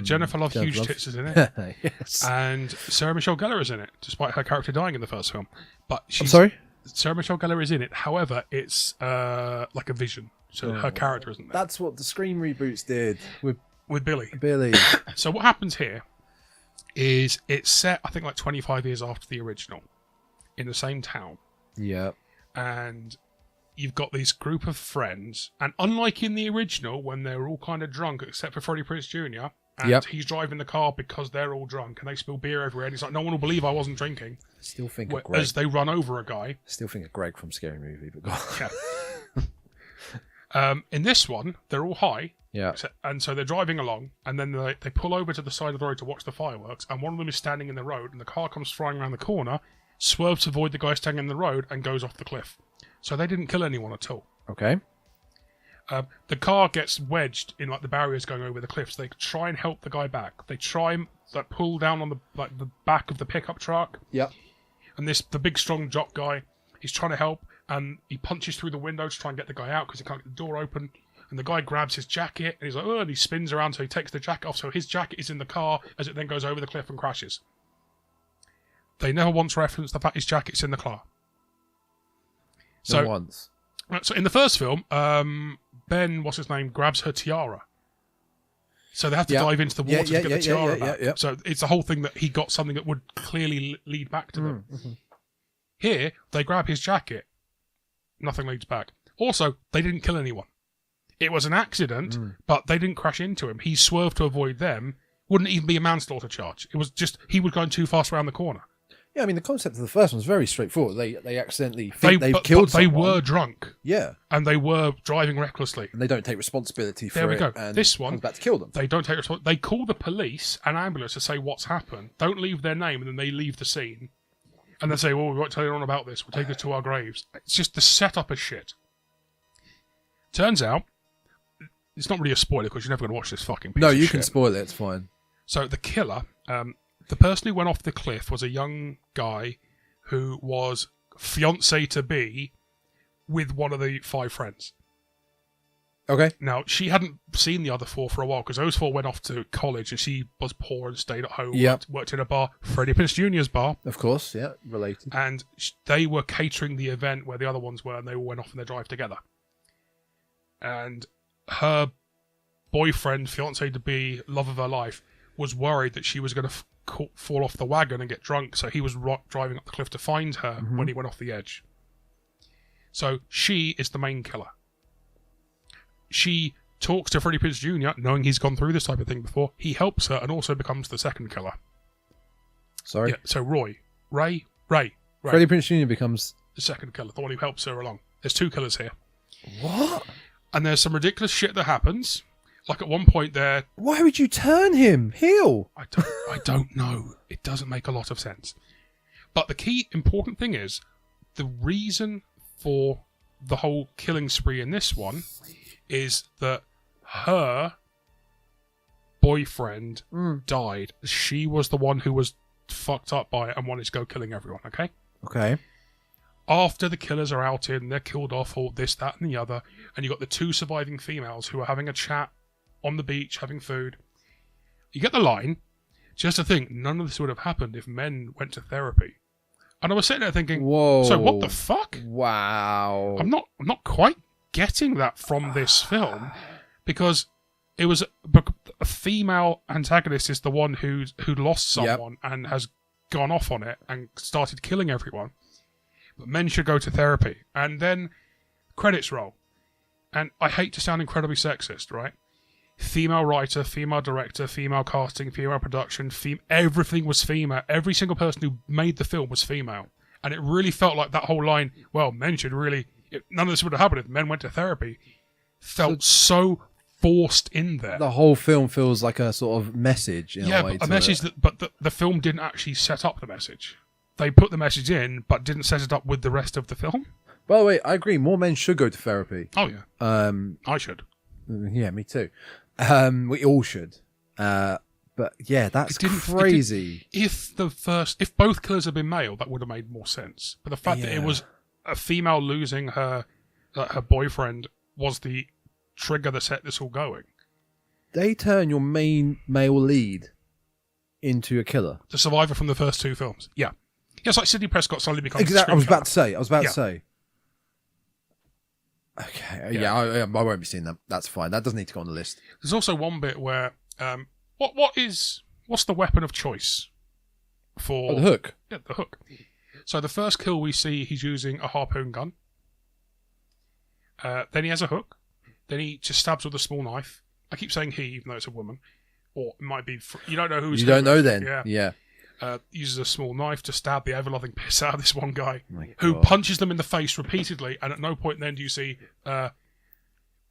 Jennifer Love Huge Tits is in it. Yes. And Sarah Michelle Gellar is in it, despite her character dying in the first film. But I'm sorry? Sarah Michelle Gellar is in it. However, it's like a vision. So her character isn't there. That's what the Scream reboots did with Billy. So what happens here is it's set, I think, like 25 years after the original in the same town. Yeah. And you've got this group of friends, and unlike in the original, when they're all kind of drunk, except for Freddie Prinze Jr., and he's driving the car because they're all drunk, and they spill beer everywhere, and he's like, no one will believe I wasn't drinking. Still think of Greg. As they run over a guy. Still think of Greg from Scary Movie, but go on. Yeah. In this one, they're all high. Yeah. And so they're driving along, and then they pull over to the side of the road to watch the fireworks, and one of them is standing in the road, and the car comes flying around the corner, swerves to avoid the guy standing in the road, and goes off the cliff. So they didn't kill anyone at all. Okay. The car gets wedged in like the barriers going over the cliffs. They try and help the guy back. They try and pull down on the back of the pickup truck. Yep. And the big strong jock guy, he's trying to help, and he punches through the window to try and get the guy out because he can't get the door open. And the guy grabs his jacket and he's like, oh, and he spins around, so he takes the jacket off. So his jacket is in the car as it then goes over the cliff and crashes. They never once reference the fact his jacket's in the car. Not once. So in the first film, Ben, what's his name, grabs her tiara. So they have to dive into the water to get the tiara back. So it's the whole thing that he got something that would clearly lead back to them. Mm-hmm. Here, they grab his jacket. Nothing leads back. Also, they didn't kill anyone. It was an accident, but they didn't crash into him. He swerved to avoid them. Wouldn't even be a manslaughter charge. It was just he was going too fast around the corner. Yeah, I mean, the concept of the first one's very straightforward. They accidentally think they've killed someone. They were drunk. Yeah. And they were driving recklessly. And they don't take responsibility for it. There we go. And this one, comes back to kill them. They don't take responsibility. They call the police and ambulance to say what's happened. Don't leave their name, and then they leave the scene. And they say, well, we won't tell you all about this. We'll take you to our graves. It's just the setup is shit. Turns out, it's not really a spoiler because you're never going to watch this fucking piece of shit. No, you can spoil it. It's fine. So the killer, the person who went off the cliff was a young guy who was fiancé-to-be with one of the 5 friends. Okay. Now, she hadn't seen the other 4 for a while because those 4 went off to college and she was poor and stayed at home. Worked in a bar, Freddie Prinze Jr.'s bar. Of course, yeah, related. And they were catering the event where the other ones were, and they all went off on their drive together. And her boyfriend, fiancé-to-be, love of her life, was worried that she was going to fall off the wagon and get drunk, so he was driving up the cliff to find her when he went off the edge. So she is the main killer. She talks to Freddie Prinze Jr., knowing he's gone through this type of thing before. He helps her and also becomes the second killer. Sorry? Yeah, so Ray. Freddie Prinze Jr. becomes the second killer, the one who helps her along. There's 2 killers here. What? And there's some ridiculous shit that happens. Like at one point there... Why would you turn him? Heel? I don't know. It doesn't make a lot of sense. But the key important thing is, the reason for the whole killing spree in this one is that her boyfriend died. She was the one who was fucked up by it and wanted to go killing everyone, okay? Okay. After the killers are outed and they're killed off, all this, that, and the other, and you've got the 2 surviving females who are having a chat on the beach, having food. You get the line, just to think, none of this would have happened if men went to therapy. And I was sitting there thinking, whoa. So what the fuck? Wow. I'm not quite getting that from this film, because it was a female antagonist is the one who lost someone and has gone off on it and started killing everyone. But men should go to therapy. And then credits roll. And I hate to sound incredibly sexist, right? Female writer, female director, female casting, female production, everything was female. Every single person who made the film was female. And it really felt like that whole line, well, men should really... None of this would have happened if men went to therapy. Felt so forced in there. The whole film feels like a sort of message in a way. A message but the film didn't actually set up the message. They put the message in, but didn't set it up with the rest of the film. By the way, I agree. More men should go to therapy. Oh yeah. I should. Yeah, me too. We all should. But yeah, that's crazy. If both killers had been male, that would have made more sense. But the fact that it was a female losing her boyfriend was the trigger that set this all going. They turn your main male lead into a killer. The survivor from the first two films. Yeah. It's like Sidney Prescott suddenly becomes exactly. I was about to say. Okay. I won't be seeing that. That's fine. That doesn't need to go on the list. There's also one bit where what's the weapon of choice for the hook? Yeah, the hook. So the first kill we see, he's using a harpoon gun. Then he has a hook. Then he just stabs with a small knife. I keep saying he, even though it's a woman, or it might be. You don't know who's. You don't know then. Yeah. Uses a small knife to stab the ever-loving piss out of this one guy, who punches them in the face repeatedly, and at no point then do you see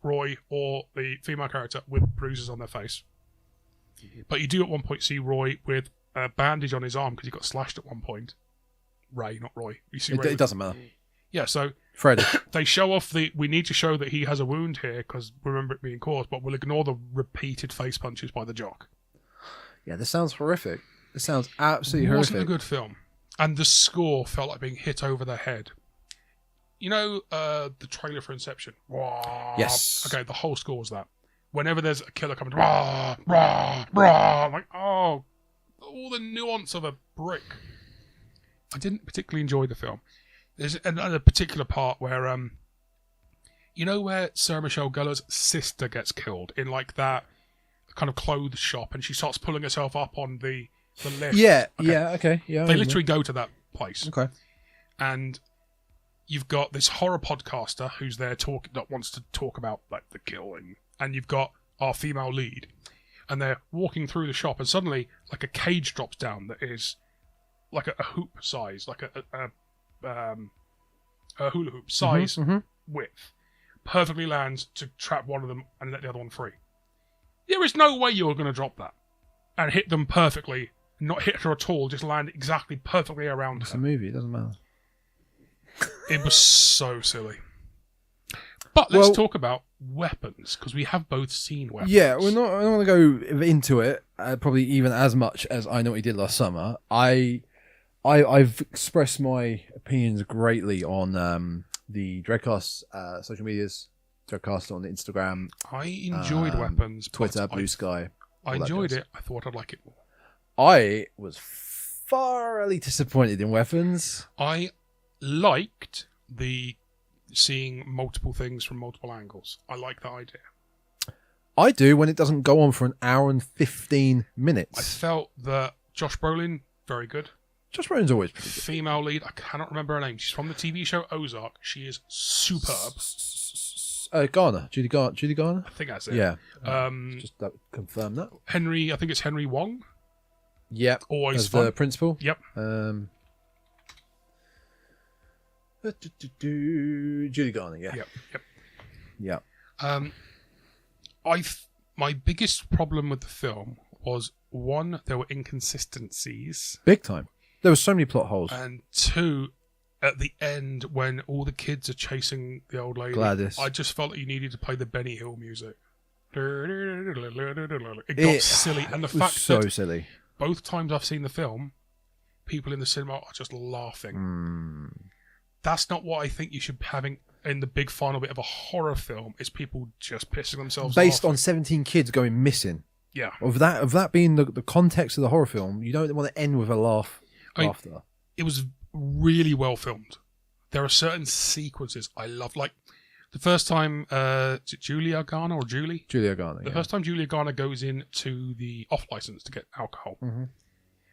Roy or the female character with bruises on their face. But you do at one point see Roy with a bandage on his arm because he got slashed at one point. Ray, not Roy. You see Ray it doesn't matter. Yeah, so Fred. They show off we need to show that he has a wound here because remember it being caused, but we'll ignore the repeated face punches by the jock. Yeah, this sounds horrific. This sounds absolutely horrific. It wasn't a good film. And the score felt like being hit over the head. You know the trailer for Inception? Rah. Yes. Okay, the whole score was that. Whenever there's a killer coming, rah, rah, rah, I'm like, oh, all the nuance of a brick. I didn't particularly enjoy the film. There's another particular part where, you know where Sarah Michelle Gellar's sister gets killed in like that kind of clothes shop and she starts pulling herself up on the lift. Yeah, okay. Yeah, they literally go to that place. Okay. And you've got this horror podcaster who's there that wants to talk about like the killing, and you've got our female lead, and they're walking through the shop, and suddenly like a cage drops down that is like a hoop size, like a hula hoop size width, perfectly lands to trap one of them and let the other one free. There is no way you're going to drop that and hit them perfectly. Not hit her at all, just land exactly perfectly around her. It's a movie, it doesn't matter. It was so silly. But let's talk about weapons, because we have both seen weapons. Yeah, I don't want to go into it, probably even as much as I Know What You Did Last Summer. I've expressed my opinions greatly on the Dreadcast social medias, Dreadcast on Instagram. I enjoyed weapons. Twitter, Blue Sky. I enjoyed it. I thought I'd like it more. I was thoroughly disappointed in weapons. I liked the seeing multiple things from multiple angles. I like that idea. I do when it doesn't go on for an hour and 15 minutes. I felt that Josh Brolin, very good. Josh Brolin's always pretty good. Female lead, I cannot remember her name. She's from the TV show Ozark. She is superb. Garner. Judy Garner? I think that's it. Yeah. Just confirm that. I think it's Henry Wong. Yep. Always as fun. The principal. Yep. Judy Garner, yeah. Yep. Yeah. My biggest problem with the film was, one, there were inconsistencies. Big time. There were so many plot holes. And two, at the end, when all the kids are chasing the old lady, Gladys. I just felt that you needed to play the Benny Hill music. It got silly. And the fact so that silly. Both times I've seen the film, people in the cinema are just laughing. That's not what I think you should be having in the big final bit of a horror film, is people just pissing themselves Based laughing. on 17 kids going missing. Yeah. Of that being the context of the horror film, you don't want to end with a laughter. It was really well filmed. There are certain sequences I love, like The first time, is it Julia Garner or Julie? Julia Garner. The first time Julia Garner goes in to the off license to get alcohol,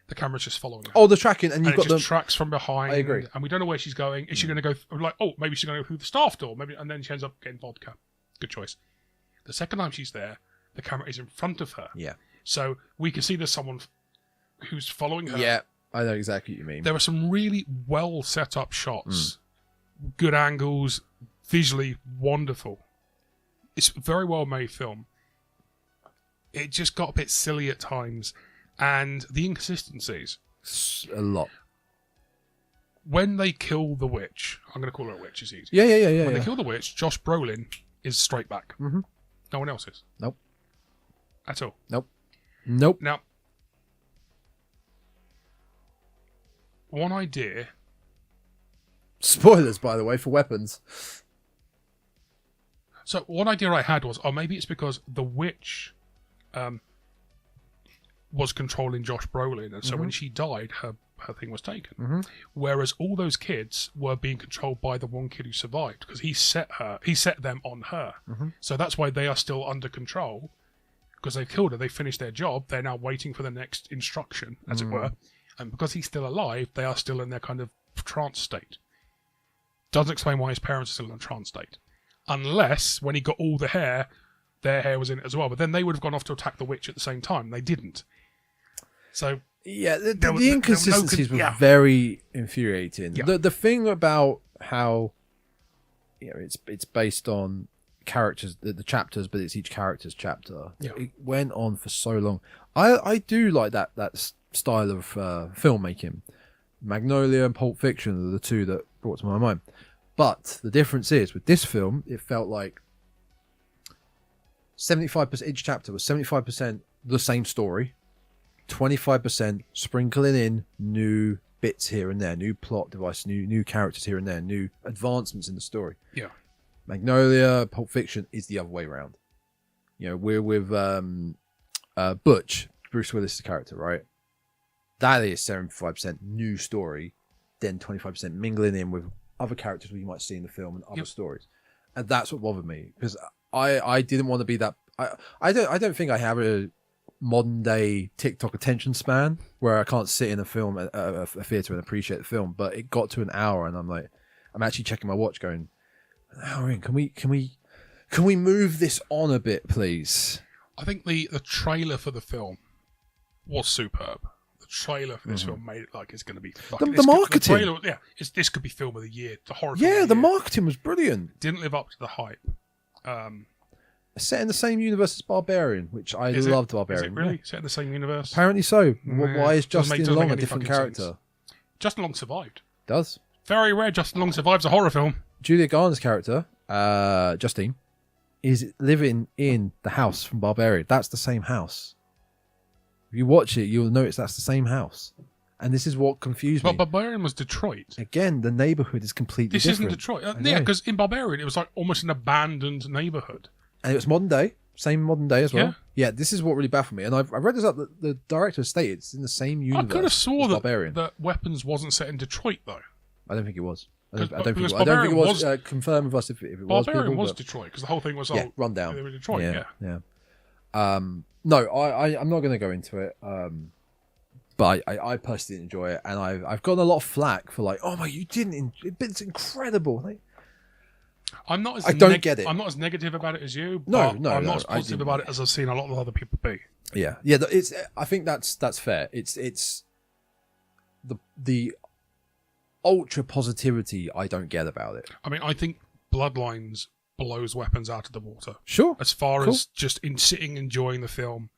the camera's just following her. Oh, the tracking, and you've got it just tracks from behind. I agree. And we don't know where she's going. Is she going to go? Like, oh, maybe she's going to go through the staff door. Maybe, and then she ends up getting vodka. Good choice. The second time she's there, the camera is in front of her. Yeah. So we can see there's someone who's following her. Yeah, I know exactly what you mean. There are some really well set up shots, good angles, visually wonderful. It's a very well made film. It just got a bit silly at times, and the inconsistencies. A lot. When they kill the witch, I'm going to call her a witch, it's easy. Yeah. When they kill the witch, Josh Brolin is straight back. Mm-hmm. No one else is. Nope. At all. Nope. Now, one idea. Spoilers, by the way, for weapons. So one idea I had was, maybe it's because the witch was controlling Josh Brolin, and so when she died, her thing was taken. Whereas all those kids were being controlled by the one kid who survived, because he set them on her. So that's why they are still under control, because they've killed her. They finished their job. They're now waiting for the next instruction, as it were. And because he's still alive, they are still in their kind of trance state. Doesn't explain why his parents are still in a trance state. Unless, when he got all the hair, their hair was in it as well. But then they would have gone off to attack the witch at the same time. They didn't. So... Yeah, the inconsistencies were very infuriating. Yeah. The thing about how it's based on characters, the chapters, but it's each character's chapter. Yeah. It went on for so long. I do like that style of filmmaking. Magnolia and Pulp Fiction are the two that brought to my mind. But the difference is, with this film, it felt like 75%, each chapter was 75% the same story, 25% sprinkling in new bits here and there, new plot device, new characters here and there, new advancements in the story. Yeah. Magnolia, Pulp Fiction is the other way around. We're with Butch, Bruce Willis' character, right? That is 75% new story, then 25% mingling in with other characters we might see in the film and other stories. And that's what bothered me, because I didn't want to be that. I don't think I have a modern day TikTok attention span where I can't sit in a film at a theater and appreciate the film. But it got to an hour, and I'm actually checking my watch, going, an hour in. Can we move this on a bit, please? I think the trailer for the film was superb. The trailer for this film made it like it's going to be fucking... The marketing. The trailer, this could be film of the year. The horror film of Yeah, the the year. marketing was brilliant. Didn't live up to the hype. Set in the same universe as Barbarian, which I loved Barbarian. Is it really? Yeah. Set in the same universe? Apparently so. Yeah. Why is Doesn't Justin make Long a any different fucking character? sense. Justin Long survived. Does. Very rare Justin Long survives a horror film. Julia Garner's character, Justine, is living in the house from Barbarian. That's the same house. If you watch it, you'll notice that's the same house. And this is what confused me. But Barbarian was Detroit. Again, the neighborhood is completely This different. isn't Detroit. I Yeah, know. because in Barbarian, it was like almost an abandoned neighborhood. And it was modern day. Same modern day as well. Yeah. Yeah, this is what really baffled me. And I read this up that the director stated it's in the same universe I could have swore as that, Barbarian. that Weapons wasn't set in Detroit, though. I don't think it was. I don't Because think it was. Barbarian was. was- Confirm with us if it was. Barbarian people, was but- Detroit, because the whole thing was rundown. they were Detroit, yeah. No, I'm not going to go into it. But I personally didn't enjoy it, and I've gotten a lot of flack for like, oh my, you didn't. It's incredible. Like, I'm not as I don't get it. I'm not as negative about it as you. No, but no, I'm no, not as I positive didn't. about it as I've seen a lot of other people be. yeah. It's. I think that's fair. It's the ultra positivity I don't get about it. I mean, I think Bloodlines blows Weapons out of the water. Sure. As far Cool. as just in sitting enjoying the film,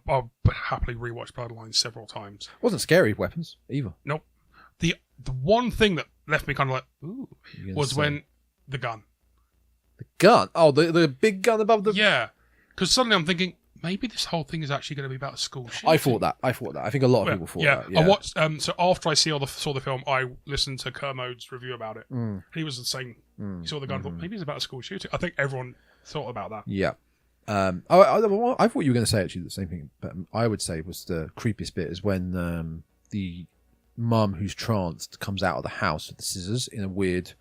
I'll happily rewatch Bloodlines several times. Wasn't scary weapons either. Nope. The one thing that left me kind of like, ooh, You're gonna was say- when the gun. The gun. Oh, the big gun above the. Yeah. Because suddenly I'm thinking, maybe this whole thing is actually going to be about a school shooting. I thought that. I think a lot of people thought that. Yeah. I watched. So after I saw the film, I listened to Kermode's review about it. Mm. He was the same. He saw the gun. And thought maybe it's about a school shooting. I think everyone thought about that. Yeah. I thought you were going to say actually the same thing, but I would say was the creepiest bit is when the mum who's tranced comes out of the house with the scissors in a weird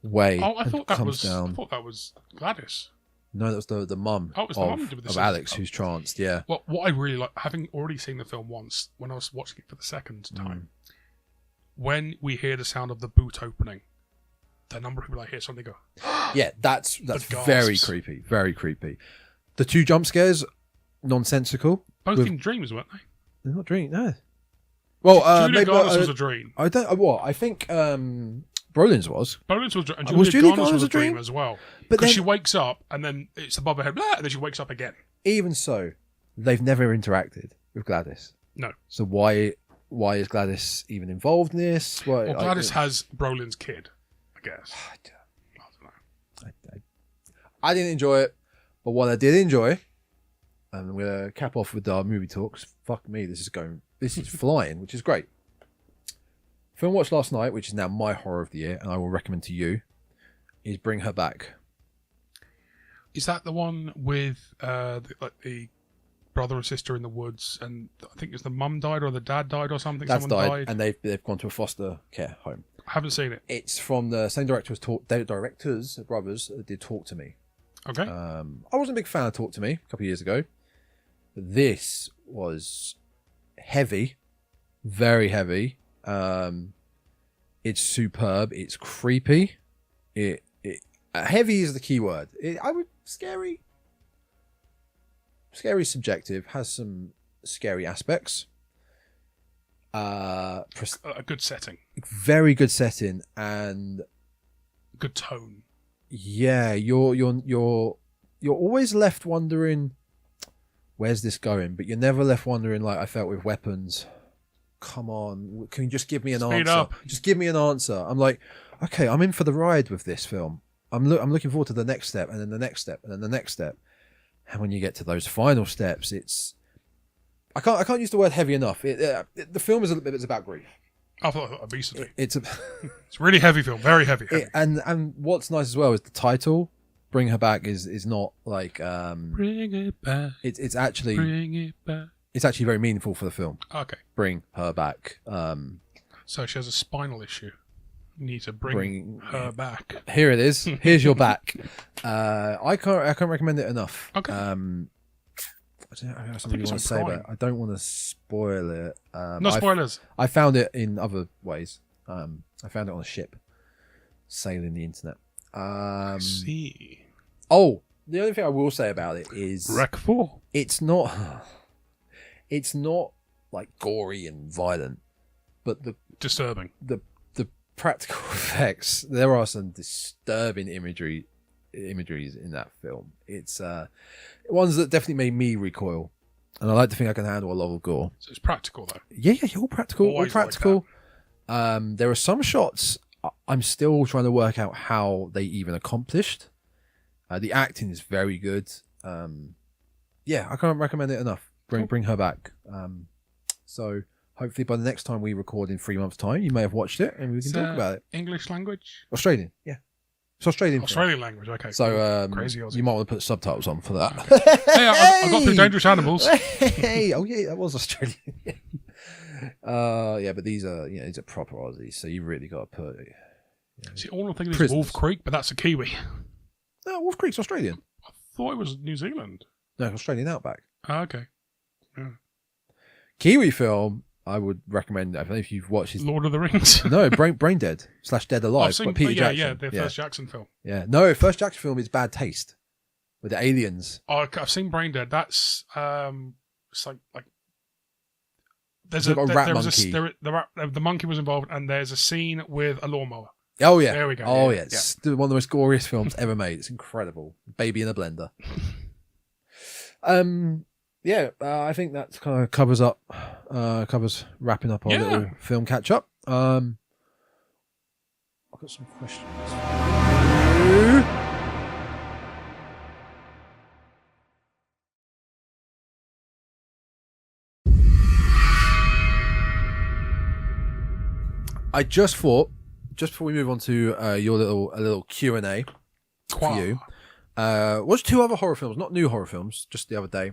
way. Oh, I and thought that comes was. down. I thought that was Gladys. No, that was the mum Oh, it was the mum with the of scissors. Alex, who's tranced. Yeah. Well, what I really like, having already seen the film once, when I was watching it for the second time, when we hear the sound of the boot opening, the number of people I hear suddenly go, Yeah, that's gasps. very creepy. Very creepy. The 2 jump scares, nonsensical. both With- in dreams, weren't they? They're not dreaming. No. Well, Julia maybe Garner's was a dream. I don't. What I think Brolin's was. Bolin's was, and Was Julia Julia Garner's was a dream dream? as well. But Because then- she wakes up and then it's above her head, blah, and then she wakes up again. Even so, they've never interacted with Gladys. No. So why is Gladys even involved in this? Why, Well, Gladys has Brolin's kid, I guess. I don't know. I didn't enjoy it, but what I did enjoy, and I'm gonna cap off with our movie talks. Fuck me, this is flying, which is great. Film watched last night, which is now my horror of the year, and I will recommend to you, is Bring Her Back. Is that the one with the brother and sister in the woods, and I think it's the mum died or the dad died or something? That's Someone died, and they've gone to a foster care home. I haven't seen it. It's from the same directors, brothers, that did Talk to Me. Okay. I wasn't a big fan of Talk to Me a couple of years ago. But this was heavy, very heavy. It's superb. It's creepy. Heavy is the key word. Scary. Scary is subjective. Has some scary aspects. A good setting. Very good setting, and Good tone. yeah, you're always left wondering where's this going, but you're never left wondering like I felt with Weapons. Come on, can you just give me an Speed answer? up. Just give me an answer. I'm like, okay, I'm in for the ride with this film. I'm looking forward to the next step, and then the next step, and then the next step. And when you get to those final steps, it's I can't use the word heavy enough. The film is it's about grief. I thought obesity. It's a It's a really heavy film. Very heavy. and what's nice as well is the title, "Bring Her Back," is not like Bring it back. it's actually Bring it back. it's actually very meaningful for the film. Okay. Bring her back. So she has a spinal issue. You need to bring her back. Here it is. Here's your back. I can't recommend it enough. Okay. I don't know something you it's want to on say Prime. about it. I don't want to spoil it. No spoilers. I found it in other ways. I found it on a ship sailing the internet. See. Oh, the only thing I will say about it is Wreck 4. it's not like gory and violent, but the Disturbing. practical effects, there are some disturbing imageries in that film. It's ones that definitely made me recoil, and I like to think I can handle a lot of gore. So it's practical though. Yeah, all practical. Always All like practical. There are some shots I'm still trying to work out how they even accomplished. The acting is very good. Yeah, I can't recommend it enough. Bring her back. So hopefully by the next time we record in 3 months' time, you may have watched it and we can talk about it. English language? Australian, yeah. It's Australian. Australian language, okay. So Crazy Aussie. you might want to put subtitles on for that. Hey, I got through Dangerous Animals. Hey, oh yeah, that was Australian. Yeah, but these are proper Aussies, so you really got to put. See, all I'm thinking is Prisoners. Wolf Creek, but that's a Kiwi. No, Wolf Creek's Australian. I thought it was New Zealand. No, Australian Outback. Ah, okay. Kiwi film, I would recommend. I don't know if you've watched his. Lord of the Rings. No, Brain Dead / Dead Alive I've seen, by Peter Jackson. yeah, the first Jackson film. Yeah, no, first Jackson film is Bad Taste with the aliens. Oh, I've seen Brain Dead. That's it's like there's It's like a rat there was monkey. the monkey was involved, and there's a scene with a lawnmower. Oh yeah, There we go. Oh Yeah, yeah, it's one of the most glorious films ever made. It's incredible. Baby in a blender. Yeah, I think that kind of covers wrapping up our little film catch up. I've got some questions. I just thought, just before we move on to your little Q&A for you, watched 2 other horror films, not new horror films, just the other day.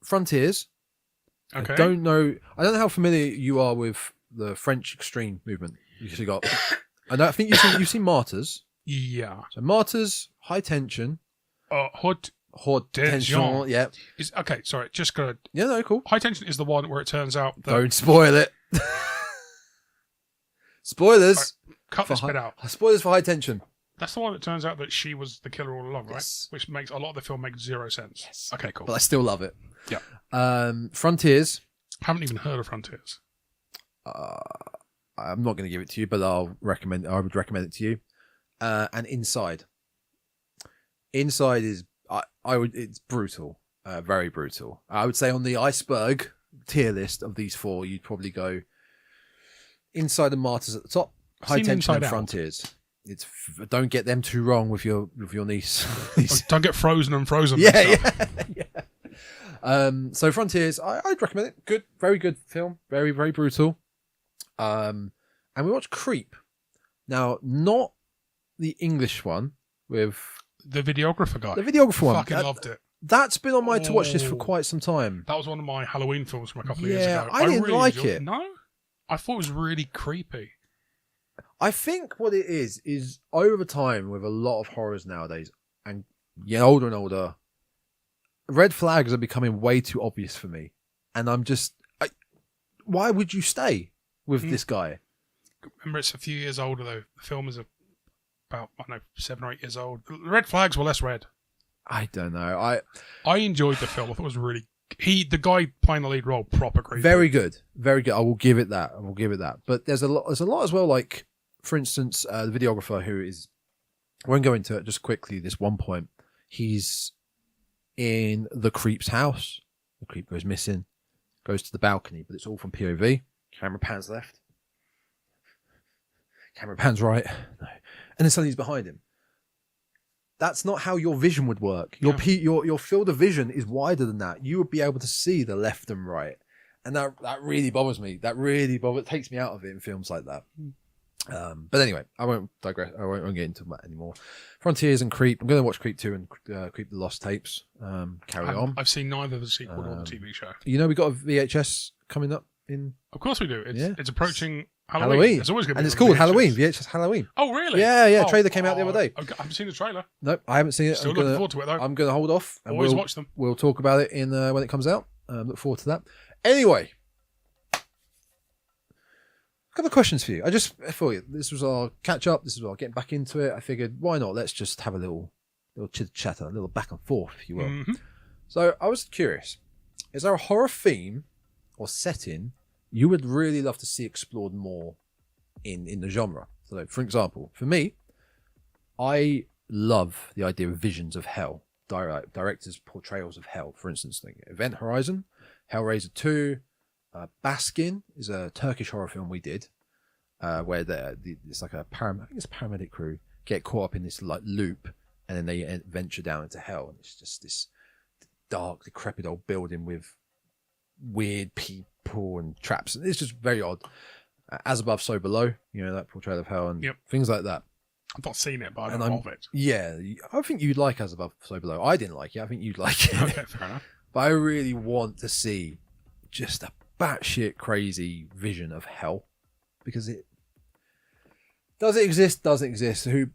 Frontiers. Okay. I don't know how familiar you are with the French extreme movement. You got And I think you've seen Martyrs. Yeah. So Martyrs, High Tension. Haute Tension. Yeah. Okay, sorry. Just gonna. Yeah, no, cool. High Tension is the one where it turns out that. Don't spoil it. Spoilers. Right, cut this bit out. Spoilers for High Tension. That's the one that turns out that she was the killer all along, right? Yes. Which makes a lot of the film make zero sense. Yes. Okay, cool. But I still love it. Yeah. Frontiers. Haven't even heard of Frontiers. I'm not going to give it to you, but I would recommend it to you. And Inside. Inside is it's brutal, very brutal. I would say on the iceberg tier list of these four, you'd probably go Inside and Martyrs at the top, High Tension and Frontiers. Don't get them too wrong with your niece. Don't get Frozen and Frozen. Yeah. So Frontiers, I'd recommend it. Good, very good film. Very, very brutal. And we watched Creep. Now, not the English one with the videographer guy. The videographer one. Fucking loved it. That's been on my to watch list for quite some time. That was one of my Halloween films from a couple of years ago. I didn't really like enjoyed it. No, I thought it was really creepy. I think what it is over time with a lot of horrors nowadays, and older and older, red flags are becoming way too obvious for me. And I'm just, why would you stay with this guy? Remember, it's a few years older though. The film is about 7 or 8 years old. The red flags were less red. I don't know. I enjoyed the film. I thought it was really. The guy playing the lead role, proper creepy. Very good, very good. I will give it that. But there's a lot as well. Like, for instance, the videographer who is, I won't go into it, just quickly. This one point, he's in the creep's house. The creep goes missing, goes to the balcony, but it's all from POV. Camera pans left, camera pans right, no, and then suddenly he's behind him. That's not how your vision would work. Your field of vision is wider than that. You would be able to see the left and right, and that really bothers me. It takes me out of it in films like that. But anyway, I won't digress. I won't get into that anymore. Frontiers and Creep. I'm going to watch Creep 2 and Creep the Lost Tapes. Carry on. I've seen neither the sequel nor the TV show. We got a VHS coming up in. Of course we do. It's approaching Halloween. Halloween. It's always going to be. And it's called VHS. Halloween. VHS Halloween. Oh really? Yeah. Trailer came out the other day. I haven't seen the trailer. Nope, I haven't seen it. Still looking forward to it though. I'm going to hold off. And Always watch them. We'll talk about it in when it comes out. Look forward to that. Anyway. A couple of questions for you. I thought this was our catch up. This is our getting back into it. I figured, why not? Let's just have a little chatter, a little back and forth, if you will. Mm-hmm. So I was curious: is there a horror theme or setting you would really love to see explored more in the genre? So, for example, for me, I love the idea of visions of hell, directors' portrayals of hell. For instance, Event Horizon, Hellraiser 2. Baskin is a Turkish horror film we did, where it's like a paramedic crew get caught up in this like loop, and then they venture down into hell, and it's just this dark, decrepit old building with weird people and traps, and it's just very odd. As Above, So Below, that portrayal of hell and things like that. I've not seen it, but I know of it. Yeah, I think you'd like As Above, So Below. I didn't like it. I think you'd like it. Okay, fair enough. But I really want to see just a batshit crazy vision of hell, because it doesn't exist. Who,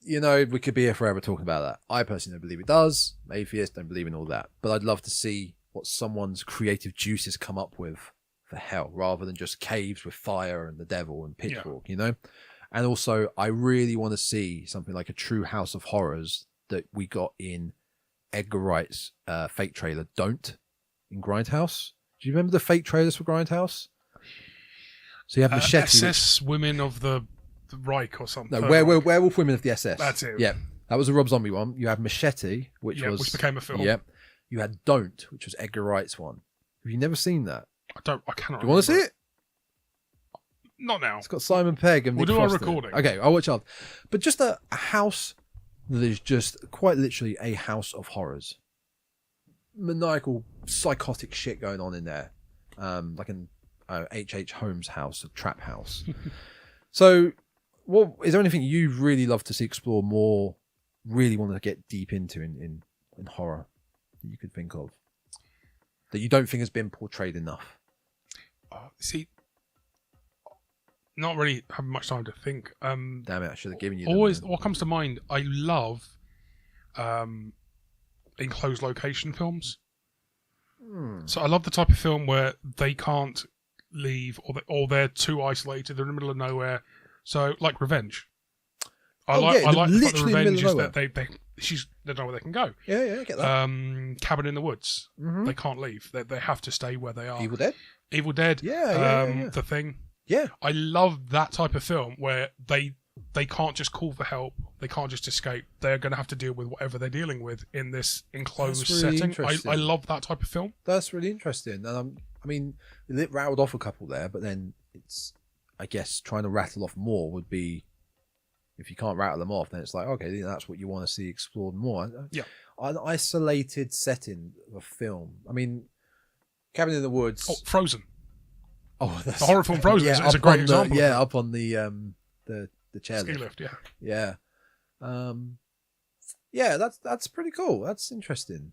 we could be here forever talking about that. I personally don't believe it does. I'm atheist, don't believe in all that. But I'd love to see what someone's creative juices come up with for hell, rather than just caves with fire and the devil and pitchfork, And also, I really want to see something like a true House of Horrors that we got in Edgar Wright's fake trailer, Don't, in Grindhouse. Do you remember the fake trailers for Grindhouse? So you have Machete. SS Women of the Reich or something. No, Werewolf Women of the SS. That's it. Yeah, that was a Rob Zombie one. You have Machete, which became a film. Yep. You had Don't, which was Edgar Wright's one. Have you never seen that? I cannot. Do you want to see it? Not now. It's got Simon Pegg and we'll Nick do our Frost in it. recording. Okay, I'll watch out. But just a house that is just quite literally a house of horrors. Maniacal, psychotic shit going on in there, like an H.H. Holmes house, a trap house. So, is there anything you'd really love to see explore more? Really want to get deep into in horror that you could think of that you don't think has been portrayed enough? See, not really having much time to think. Damn it! I should have given you. Always, what comes to mind? I love enclosed location films. So I love the type of film where they can't leave, or they're too isolated. They're in the middle of nowhere. So, like Revenge. I like the Revenge is that they don't know where they can go. Yeah, I get that. Cabin in the Woods. Mm-hmm. They can't leave. They have to stay where they are. Evil Dead. Yeah. The Thing. Yeah. I love that type of film where they can't just call for help. They can't just escape. They're going to have to deal with whatever they're dealing with in this enclosed setting. I love that type of film. That's really interesting. And I mean, it rattled off a couple there, but then it's, I guess, trying to rattle off more would be, if you can't rattle them off, then it's like, okay, that's what you want to see explored more. Yeah. An isolated setting of a film. I mean, Cabin in the Woods. Oh, Frozen. Oh, the horror film Frozen is a great example. Up on the chair ski lift. Yeah. Yeah, that's pretty cool. That's interesting.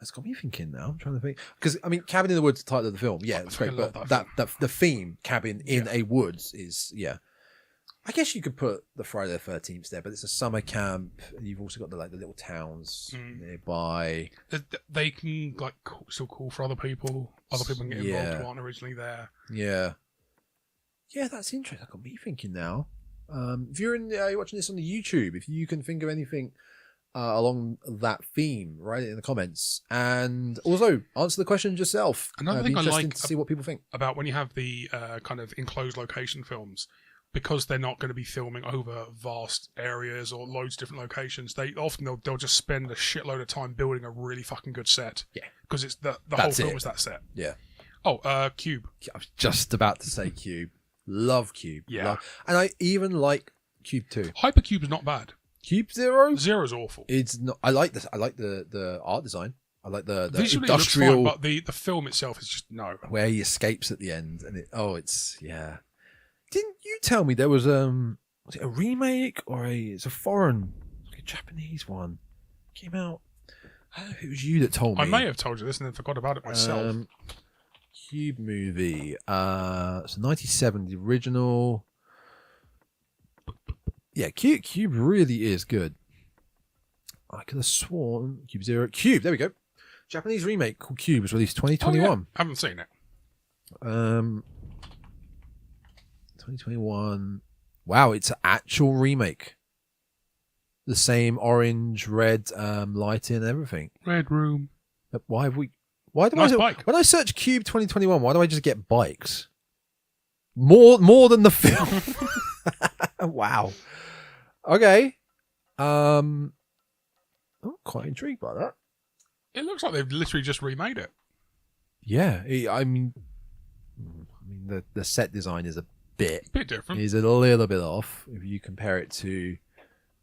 That's got me thinking now. I'm trying to think, because I mean, Cabin in the Woods, the title of the film. Yeah, it's great. But that the theme, Cabin in a Woods, is I guess you could put the Friday the 13th there, but it's a summer camp, and you've also got the little towns nearby. They can still call for other people. Other people can get involved who aren't originally there. Yeah, that's interesting. That got me thinking now. If you're watching this on the YouTube, if you can think of anything along that theme, write it in the comments, and also answer the questions yourself. Another thing I like to see what people think about when you have the kind of enclosed location films, because they're not going to be filming over vast areas or loads of different locations. They'll just spend a shitload of time building a really fucking good set. Yeah, because it's the whole film is that set. Yeah. Oh, Cube. I was just about to say Cube. Love Cube. Yeah. And I even like Cube 2. Hypercube is not bad. Cube Zero? Zero's awful. It's not. I like this. I like the art design. I like the visually industrial. It looks fine, but the film itself is just no. Where he escapes at the end, and it's yeah. Didn't you tell me there was it a remake or it's a foreign, like a Japanese one came out? I don't know if it was you that told me. I may have told you this and then forgot about it myself. Cube movie. So 97, the original. Yeah, Cube really is good. I could have sworn Cube Zero. Cube, there we go. Japanese remake called Cube was released 2021. Oh, yeah. I haven't seen it. 2021. Wow, it's an actual remake. The same orange, red lighting and everything. Red Room. When I search Cube 2021, why do I just get bikes? More than the film. Wow. Okay. I'm quite intrigued by that. It looks like they've literally just remade it. Yeah, I mean the set design is a bit different. Is a little bit off if you compare it to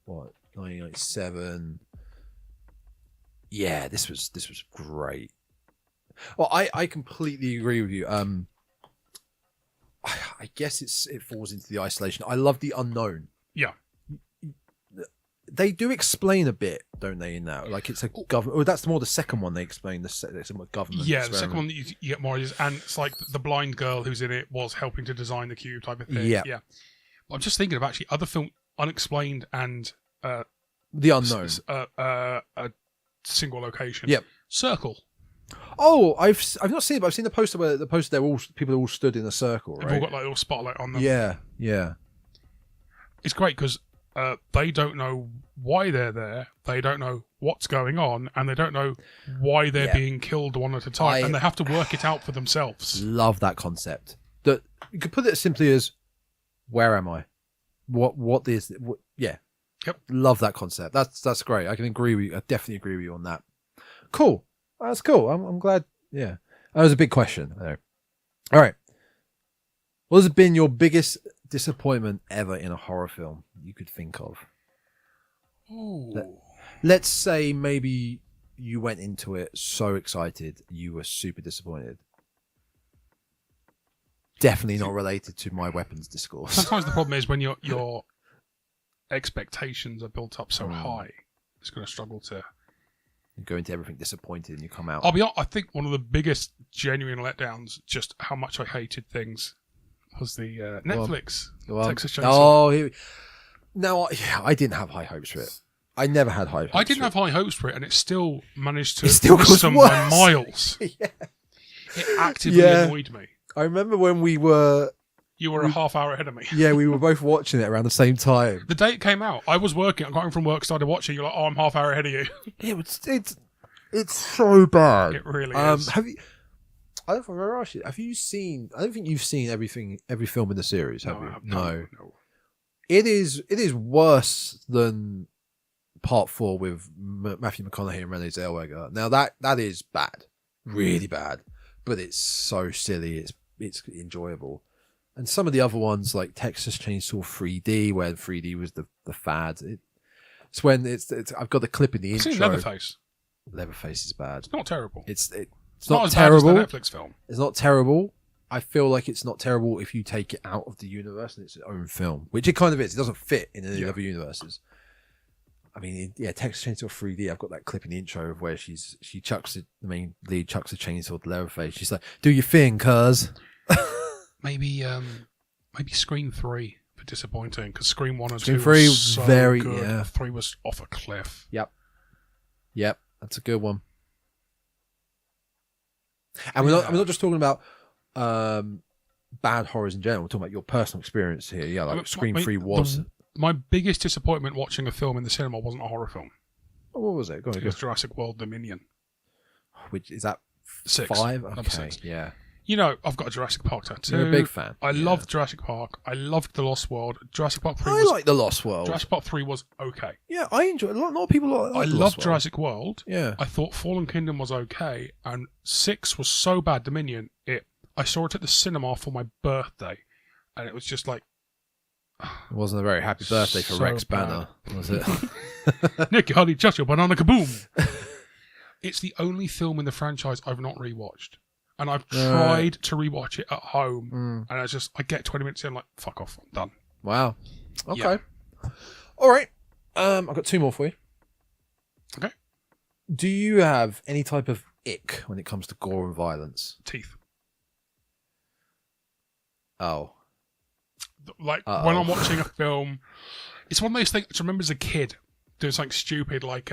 1997. Yeah, this was great. Well, I completely agree with you. I guess it falls into the isolation. I love the unknown. Yeah. They do explain a bit, don't they, in that? Like it's a government. Oh, that's more the second one they explain. The government. Yeah, the second one that you get more is, and it's like the blind girl who's in it was helping to design the cube type of thing. Yeah. But I'm just thinking of actually other film Unexplained and The Unknown. A single location. Yep. Circle. Oh, I've not seen it, but I've seen the poster where people are all stood in a circle, right? They've all got like a little spotlight on them. Yeah. It's great because they don't know why they're there, they don't know what's going on, and they don't know why they're being killed one at a time, and they have to work it out for themselves. Love that concept. That you could put it as simply as, where am I? What is it? Yeah. Yep. Love that concept. That's great. I can agree with you. I definitely agree with you on that. Cool. That's cool. I'm glad. Yeah. That was a big question. All right. What has been your biggest disappointment ever in a horror film you could think of? Ooh. Let's say maybe you went into it so excited you were super disappointed. Definitely not related to my weapons discourse. Sometimes the problem is when your expectations are built up so high, it's going to struggle to... You go into everything disappointed and you come out. I'll be honest, I think one of the biggest genuine letdowns, just how much I hated things, was the Netflix Texas Chainsaw. Oh, no, I didn't have high hopes for it. I never had high hopes. I didn't have high hopes for it, and it still managed to got my worse. miles. Yeah. It actively annoyed me. I remember when you were a half hour ahead of me. Yeah, we were both watching it around the same time. The day it came out, I was working. I got home from work, started watching. You're like, "Oh, I'm half hour ahead of you." It's so bad. It really is. Have you? I don't know if I've ever asked you. Have you seen? I don't think you've seen every film in the series, have you? No. It is worse than Part 4 with Matthew McConaughey and Renee Zellweger. Now that is bad, really bad, but it's so silly. It's enjoyable. And some of the other ones like Texas Chainsaw 3D, where 3D was the fad. It's when it's. I've got the clip in the intro. I've seen Leatherface. Leatherface is bad. It's not terrible. It's not not as terrible. bad as the Netflix film. It's not terrible. I feel like it's not terrible if you take it out of the universe and it's its own film, which it kind of is. It doesn't fit in any other universes. I mean, Texas Chainsaw 3D. I've got that clip in the intro of where she chucks the main lead chucks a chainsaw to Leatherface. She's like, "Do your thing, cuz." Maybe Scream 3 for disappointing, because Scream 1 and 2 Scream 3 was so very good. yeah. 3 was off a cliff. Yep, that's a good one. And we're not just talking about bad horrors in general. We're talking about your personal experience here. Yeah, like Scream 3 was. My biggest disappointment watching a film in the cinema wasn't a horror film. Oh, what was it? Go on, It was Jurassic World Dominion. Which is that 6. 5? Number Okay, 6. yeah. You know, I've got a Jurassic Park tattoo. You're a big fan. I loved Jurassic Park. I loved The Lost World. Jurassic Park 3 I like The Lost World. Jurassic Park 3 was okay. Yeah, I enjoy it. A lot of people like I The loved Lost World. Jurassic World. Yeah. I thought Fallen Kingdom was okay, and 6 was so bad, Dominion, I saw it at the cinema for my birthday, and it was just like... It wasn't a very happy birthday for So Rex bad. Banner, was it? Nick, you hardly touched your banana kaboom! It's the only film in the franchise I've not rewatched. And I've tried to rewatch it at home, and I get 20 minutes in, I'm like, fuck off, I'm done. Wow. Okay. Yeah. All right. I've got 2 more for you. Okay. Do you have any type of ick when it comes to gore and violence? Teeth. Oh. Like, when I'm watching a film, it's one of those things I remember as a kid doing something stupid, like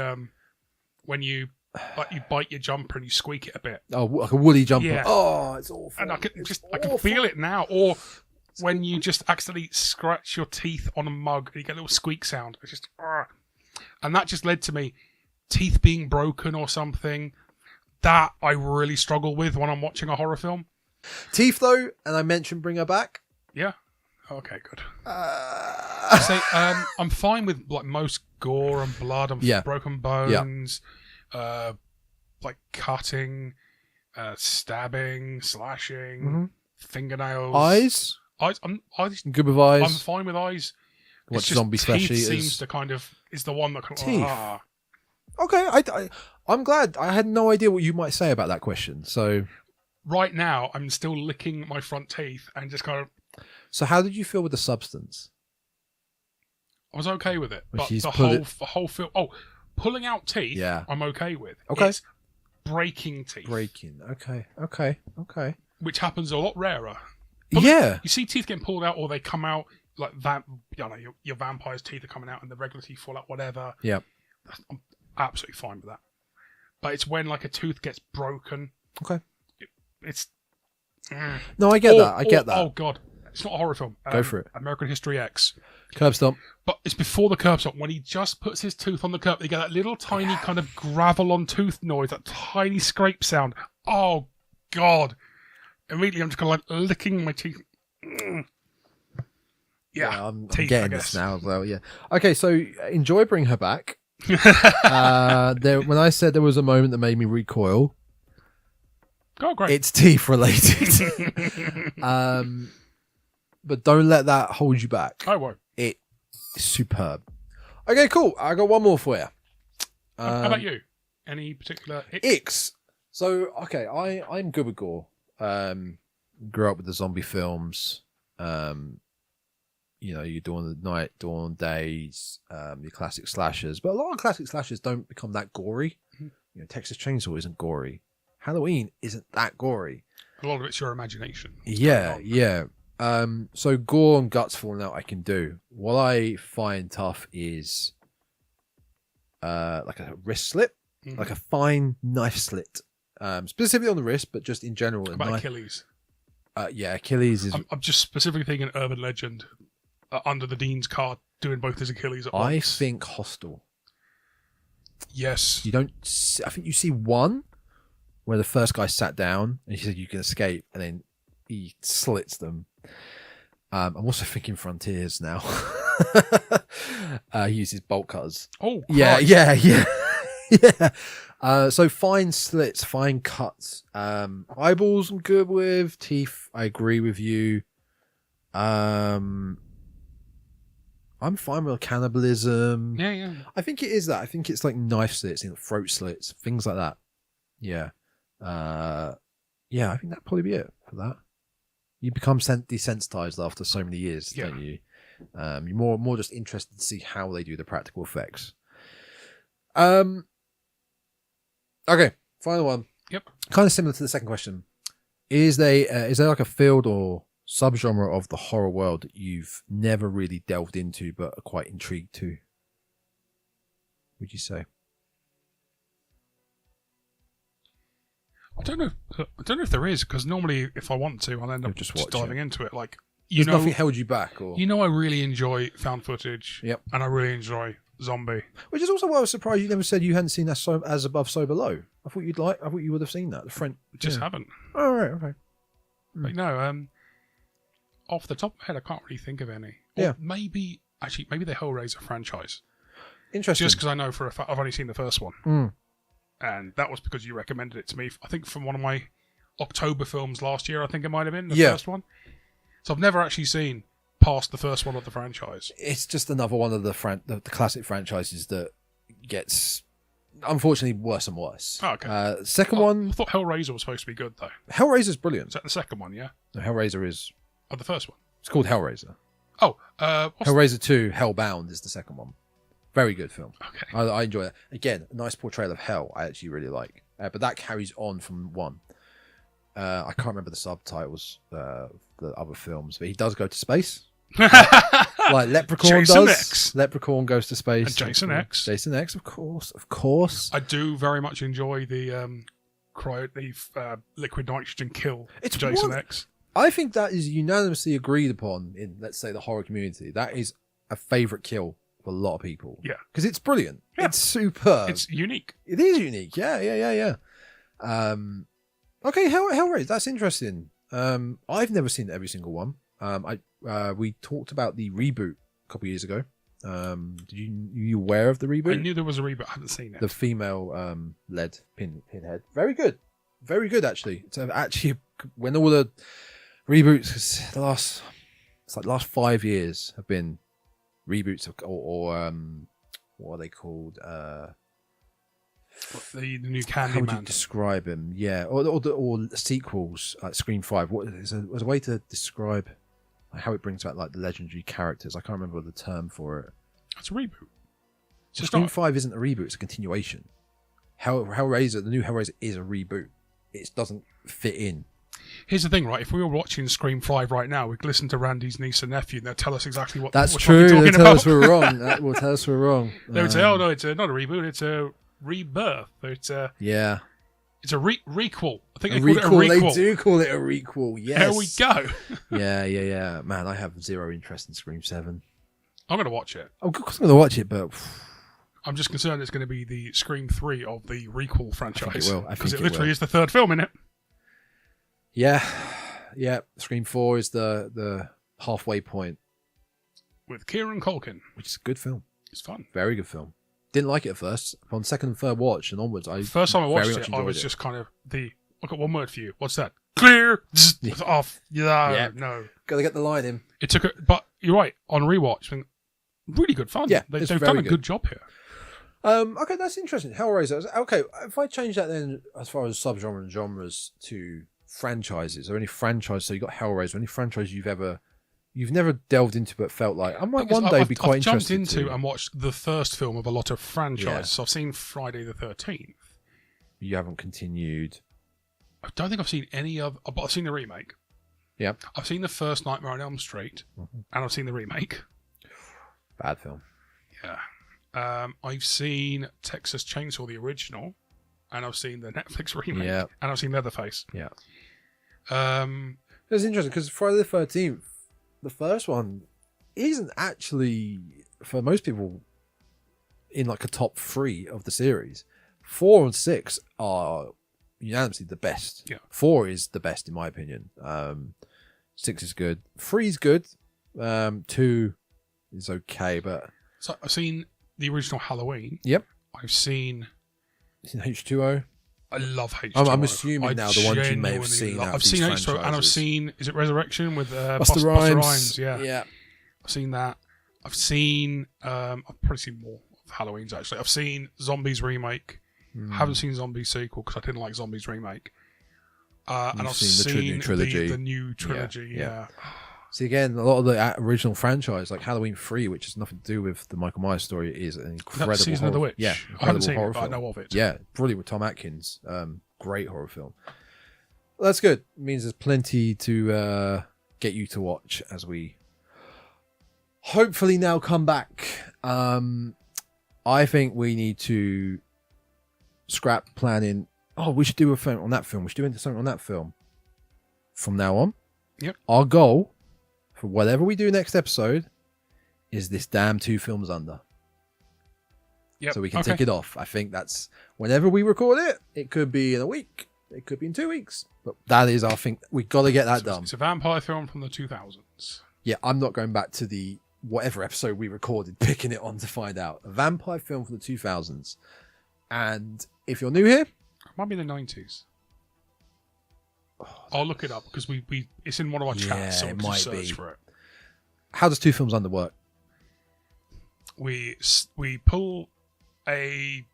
when you bite your jumper and you squeak it a bit. Oh, like a woolly jumper. Yeah. Oh, it's awful. And I can feel it now. Or when you just accidentally scratch your teeth on a mug and you get a little squeak sound. It's just... And that just led to me, teeth being broken or something, that I really struggle with when I'm watching a horror film. Teeth, though, and I mentioned Bring Her Back. Yeah. Okay, good. I'm fine with like most gore and blood and broken bones, like cutting, stabbing, slashing, fingernails, Eyes. I'm Good with eyes. I'm fine with eyes. Watch zombie flesh teeth eaters. seems to kind of is the one that kind of, Teeth. Okay, I'm glad. I had no idea what you might say about that question. So right now, I'm still licking my front teeth and just kind of. So how did you feel with the substance? I was okay with it, but the whole film. Oh, pulling out teeth. Yeah. I'm okay with. Okay. It's breaking teeth. Okay. Which happens a lot rarer. Yeah. You see teeth getting pulled out, or they come out like your vampire's teeth are coming out, and the regular teeth fall out. Whatever. Yeah. I'm absolutely fine with that. But it's when like a tooth gets broken. Okay. It's. No, I get that. Oh God. It's not a horror film. Go for it. American History X. Curb Stomp. But it's before the curb stomp. When he just puts his tooth on the curb, you get that little tiny kind of gravel on tooth noise, that tiny scrape sound. Oh, God. Immediately, I'm just kind of like licking my teeth. Yeah, I'm teeth, getting this now as well. Yeah. Okay, so enjoy Bring Her Back. When I said there was a moment that made me recoil, oh, great. It's teeth related. But don't let that hold you back. I won't. It's superb. Okay, cool. I got one more for you. How about you? Any particular icks? So, okay, I'm good with gore. Grew up with the zombie films. You know, you're doing the night, dawn, days, your classic slashers. But a lot of classic slashers don't become that gory. Mm-hmm. You know, Texas Chainsaw isn't gory. Halloween isn't that gory. A lot of it's your imagination. Yeah. So gore and guts falling out I can do. What I find tough is like a wrist slit, like a fine knife slit, specifically on the wrist, but just in general. What about Achilles? Yeah, Achilles is. I'm just specifically thinking urban legend under the Dean's car doing both his Achilles at once. I think Hostel. Yes. You don't. I think you see one where the first guy sat down and he said you can escape, and then he slits them. I'm also thinking Frontiers now. He uses bolt cutters. Oh, yeah. Yeah. So fine slits, fine cuts. Eyeballs I'm good with. Teeth, I agree with you. I'm fine with cannibalism. Yeah. I think it is that. I think it's like knife slits, throat slits, things like that. Yeah. I think that'd probably be it for that. You become desensitized after so many years, don't you? You're more just interested to see how they do the practical effects. Okay, final one. Yep. Kind of similar to the second question. Is there like a field or subgenre of the horror world that you've never really delved into but are quite intrigued to? Would you say? I don't know if there is, because normally if I want to, I'll end up just diving into it. Like, nothing held you back, or I really enjoy found footage. Yep. And I really enjoy zombie. Which is also why I was surprised you never said you hadn't seen As Above, So Below. I thought you would have seen that. Haven't. Oh, right, okay. But no, off the top of my head, I can't really think of any. Or maybe the Hellraiser franchise. Interesting. Just because I know for a fact I've only seen the first one. And that was because you recommended it to me, I think, from one of my October films last year, I think it might have been, the first one. So I've never actually seen past the first one of the franchise. It's just another one of the classic franchises that gets, unfortunately, worse and worse. Oh, okay. Second one... I thought Hellraiser was supposed to be good, though. Hellraiser's brilliant. Is that the second one, yeah? No, Hellraiser is... Oh, the first one? It's called Hellraiser. Oh, Hellraiser 2, Hellbound is the second one. Very good film. Okay. I enjoy it. Again, a nice portrayal of hell I actually really like. But that carries on from one. I can't remember the subtitles of the other films, but he does go to space. Like Leprechaun Jason does. X. Leprechaun goes to space. And Jason X. Jason X, of course. I do very much enjoy the liquid nitrogen kill. It's Jason X. I think that is unanimously agreed upon in, let's say, the horror community. That is a favourite kill for a lot of people. Yeah. Because it's brilliant. Yeah. It's superb. It's unique. It is unique. Yeah. Okay, Hellraiser. That's interesting. I've never seen every single one. We talked about the reboot a couple of years ago. Were you aware of the reboot? I knew there was a reboot. I hadn't seen it. The female led Pinhead. Very good. Very good, actually. It's actually, when all the reboots, the last 5 years have been reboots or what are they called? The new Candyman. How would you describe him? Yeah, or sequels like Scream 5. What is a way to describe how it brings back like the legendary characters? I can't remember the term for it. It's a reboot. Scream 5 isn't a reboot; it's a continuation. Hellraiser, the new Hellraiser, is a reboot. It doesn't fit in. Here's the thing, right? If we were watching Scream 5 right now, we'd listen to Randy's niece and nephew, and they'll tell us exactly what that's we're true. Talking They'll about. tell us we're wrong. That will tell us we're wrong. They would say, "Oh no, it's not a reboot; it's a rebirth. It's a It's a requel. I think they call it a requel. They do call it a requel. Yes. There we go. Yeah. Man, I have zero interest in Scream 7. I'm going to watch it. Of course, I'm going to watch it, but I'm just concerned it's going to be the Scream 3 of the requel franchise. I think it will. Because it literally is the third film in it. Yeah. Scream 4 is the halfway point. With Kieran Culkin. Which is a good film. It's fun. Very good film. Didn't like it at first. On second and third watch and onwards, first time I watched it, I was just kind of I've got one word for you. What's that? Clear. Off. Yeah. No. Gotta get the line in. It took but you're right. On rewatch, really good fun. Yeah, they've done a good job here. Okay, that's interesting. Hellraiser. Okay, if I change that then, as far as subgenre and genres to franchises, or any franchise. So you got Hellraiser. Any franchise you've never delved into but felt like I might one day be quite interested. I've jumped into and watched the first film of a lot of franchises. Yeah. So I've seen Friday the 13th. You haven't continued. I don't think I've seen any of, but I've seen the remake. Yeah. I've seen the first Nightmare on Elm Street, and I've seen the remake. Bad film. Yeah. I've seen Texas Chainsaw, the original, and I've seen the Netflix remake, Yeah. and I've seen Leatherface. Yeah. Um, It's interesting because Friday the 13th, the first one, isn't actually, for most people, in like a top 3 of the series. 4 and 6 are unanimously the best. Yeah. 4 is the best in my opinion. 6 is good. 3 is good. 2 is okay, but so I've seen the original Halloween. Yep. I've seen. H2O. I love H2O. I'm assuming now the ones you may have seen. I've seen H2O, and I've seen. Is it Resurrection with Busta Busta Rhymes? Rhymes? Yeah. Yeah. I've seen that. I've seen. I've probably seen more of Halloween's actually. I've seen Zombies remake. I haven't seen Zombies sequel because I didn't like Zombies remake. And I've seen the new trilogy. The new trilogy. Yeah. See, again, a lot of the original franchise, like Halloween 3, which has nothing to do with the Michael Myers story, is an incredible Season horror. of the Witch. Yeah, I haven't seen horror it, but I film. know of it. Yeah, brilliant with Tom Atkins. Great horror film. Well, that's good. It means there's plenty to get you to watch as we hopefully now come back. I think we need to scrap planning. Oh, we should do a film on that film. We should do something on that film. From now on, Yep. Our goal for whatever we do next episode is this damn 2 films under. Yep. So we can tick it off. I think that's whenever we record it. It could be in a week. It could be in 2 weeks. But that is our thing. We got to get that done. It's a vampire film from the 2000s. Yeah, I'm not going back to the whatever episode we recorded, picking it on to find out. A vampire film from the 2000s. And if you're new here, It might be the 90s. I'll look it up because we it's in one of our chats, so we it can might search be. for it. how does 2 films under work? We pull a.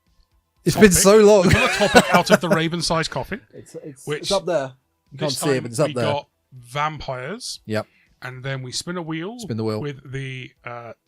It's been so long. We pull a topic out of the Raven-sized coffin. It's up there. You can't This see it, time but it's up we there. got vampires. Yep. And then we spin a wheel. Spin the wheel. With the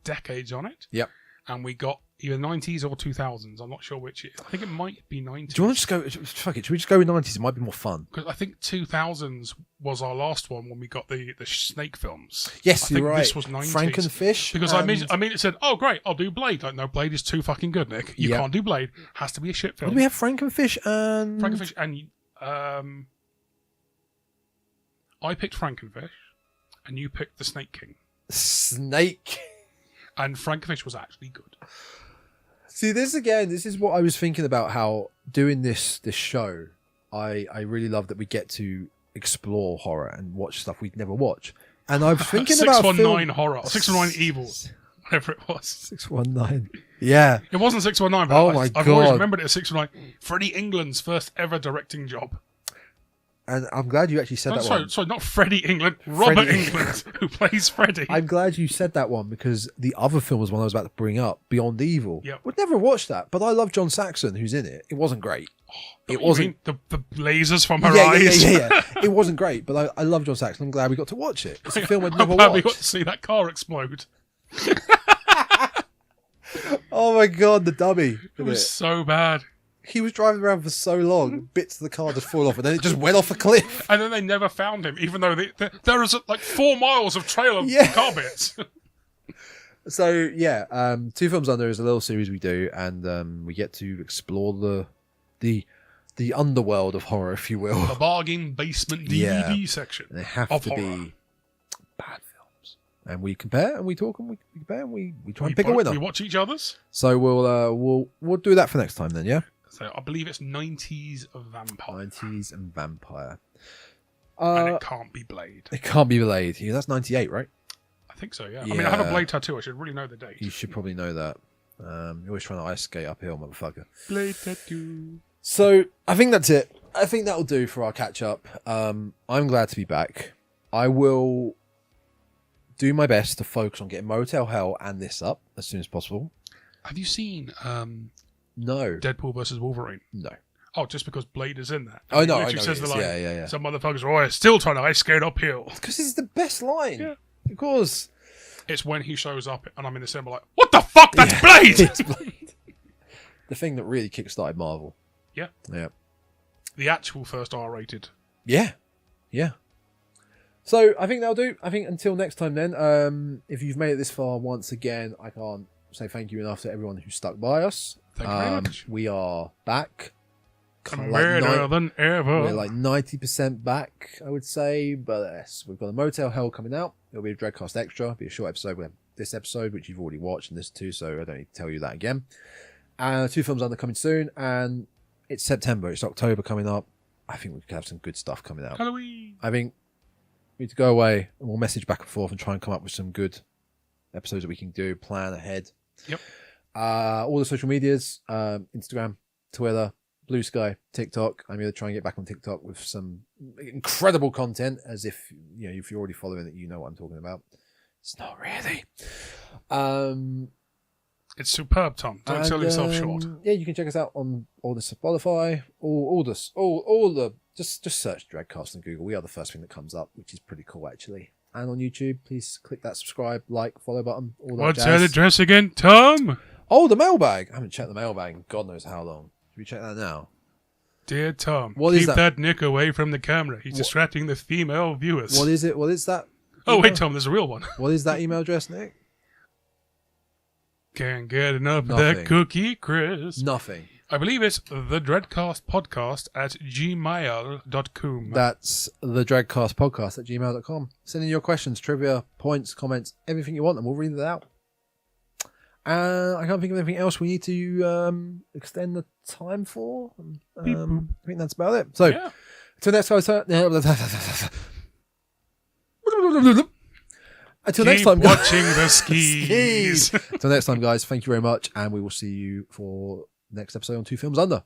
decades on it. Yep. And we got either 90s or 2000s. I'm not sure which. I think it might be 90s. Do you want to just go? Fuck it. Should we just go with 90s? It might be more fun. Because I think 2000s was our last one when we got the snake films. Yes, I think you're right. This was 90s. Frankenfish. Because I immediately said, oh, great, I'll do Blade. Like, no, Blade is too fucking good, Nick. You Yep. can't do Blade. Has to be a shit film. What do we have? Frankenfish and Frankenfish and... I picked Frankenfish, and you picked The Snake King. Snake. And Frankenfish was actually good. See, this is what I was thinking about, how doing this show, I really love that we get to explore horror and watch stuff we'd never watch. And I was thinking about 619 horror, 619 evil, whatever it was. 619. Yeah. It wasn't 619, but Oh my I've always God. remembered it as 619. Freddie England's first ever directing job. And I'm glad you actually said that one. Sorry, not Freddie England, Robert Freddie. England, who plays Freddie. I'm glad you said that one, because the other film was one I was about to bring up, Beyond Evil. Yep. We'd never watched that, but I love John Saxon, who's in it. It wasn't great. It You wasn't. mean the lasers from her Yeah. eyes. It wasn't great, but I love John Saxon. I'm glad we got to watch it. It's a film I'd never I'm glad we got watched. to see that car explode. Oh my god, the dummy. It was so bad. He was driving around for so long, bits of the car just fall off, and then it just went off a cliff. And then they never found him, even though there is like 4 miles of trail of Yeah. car bits. So yeah, 2 Films Under is a little series we do, and we get to explore the underworld of horror, if you will. The bargain basement DVD section. They have of to horror. be bad films, and we compare and we talk and we compare and we try and We pick a winner. We watch each other's. So we'll do that for next time then, yeah. So I believe it's 90s of vampire. 90s and vampire. And it can't be Blade. It can't be Blade. Yeah, that's 98, right? I think so, yeah. I mean, I have a Yeah. Blade tattoo. I should really know the date. You should probably know that. You're always trying to ice skate uphill, motherfucker. Blade tattoo. So I think that's it. I think that'll do for our catch up. I'm glad to be back. I will do my best to focus on getting Motel Hell and this up as soon as possible. Have you seen No. Deadpool versus Wolverine? No. Oh, just because Blade is in that. Oh, He no, I literally know says it the is. line, Yeah. Some motherfuckers are always still trying to ice skate uphill. Because it's the best line. Yeah. Of course. It's when he shows up and I'm in the cinema like, what the fuck? That's Blade! It's Blade. The thing that really kickstarted Marvel. Yeah. Yeah. The actual first R-rated. Yeah. Yeah. So I think that'll do. I think until next time then, if you've made it this far, once again, I can't say thank you enough to everyone who stuck by us. Thank you very much. We are back. Better than ever. We're like 90% back, I would say. But yes, we've got a Motel Hell coming out. It'll be a Dreadcast Extra. It'll be a short episode. We have this episode, which you've already watched and listened to, so I don't need to tell you that again. And 2 films under coming soon. And it's September. It's October coming up. I think we could have some good stuff coming out. Halloween. I think we need to go away and we'll message back and forth and try and come up with some good episodes that we can do, plan ahead. Yep. All the social medias, Instagram, Twitter, Blue Sky, TikTok. I'm going to try and get back on TikTok with some incredible content, as if if you're already following it, you know what I'm talking about. It's not really. It's superb, Tom. Don't sell yourself short. Yeah, you can check us out on all the Spotify, just search Dreadcast on Google. We are the first thing that comes up, which is pretty cool actually. And on YouTube, please click that subscribe, like, follow button. All that What's jazz. that address again, Tom? Oh, the mailbag. I haven't checked the mailbag in God knows how long. Should we check that now? Dear Tom, What is keep that? that Nick away from the camera. He's distracting the female viewers. What is it? What is that? Oh, wait, Tom, there's a real one. What is that email address, Nick? Can't get enough of Nothing. that cookie, Chris. Nothing. I believe it's thedreadcastpodcast at gmail.com. That's the Dreadcast Podcast at gmail.com. Send in your questions, trivia, points, comments, everything you want, and we'll read it out. I can't think of anything else we need to extend the time for. I think that's about it. So, Yeah. until next time. Until next time, Keep guys. watching the skis. Until next time, guys. Thank you very much, and we will see you for next episode on 2 Films Under.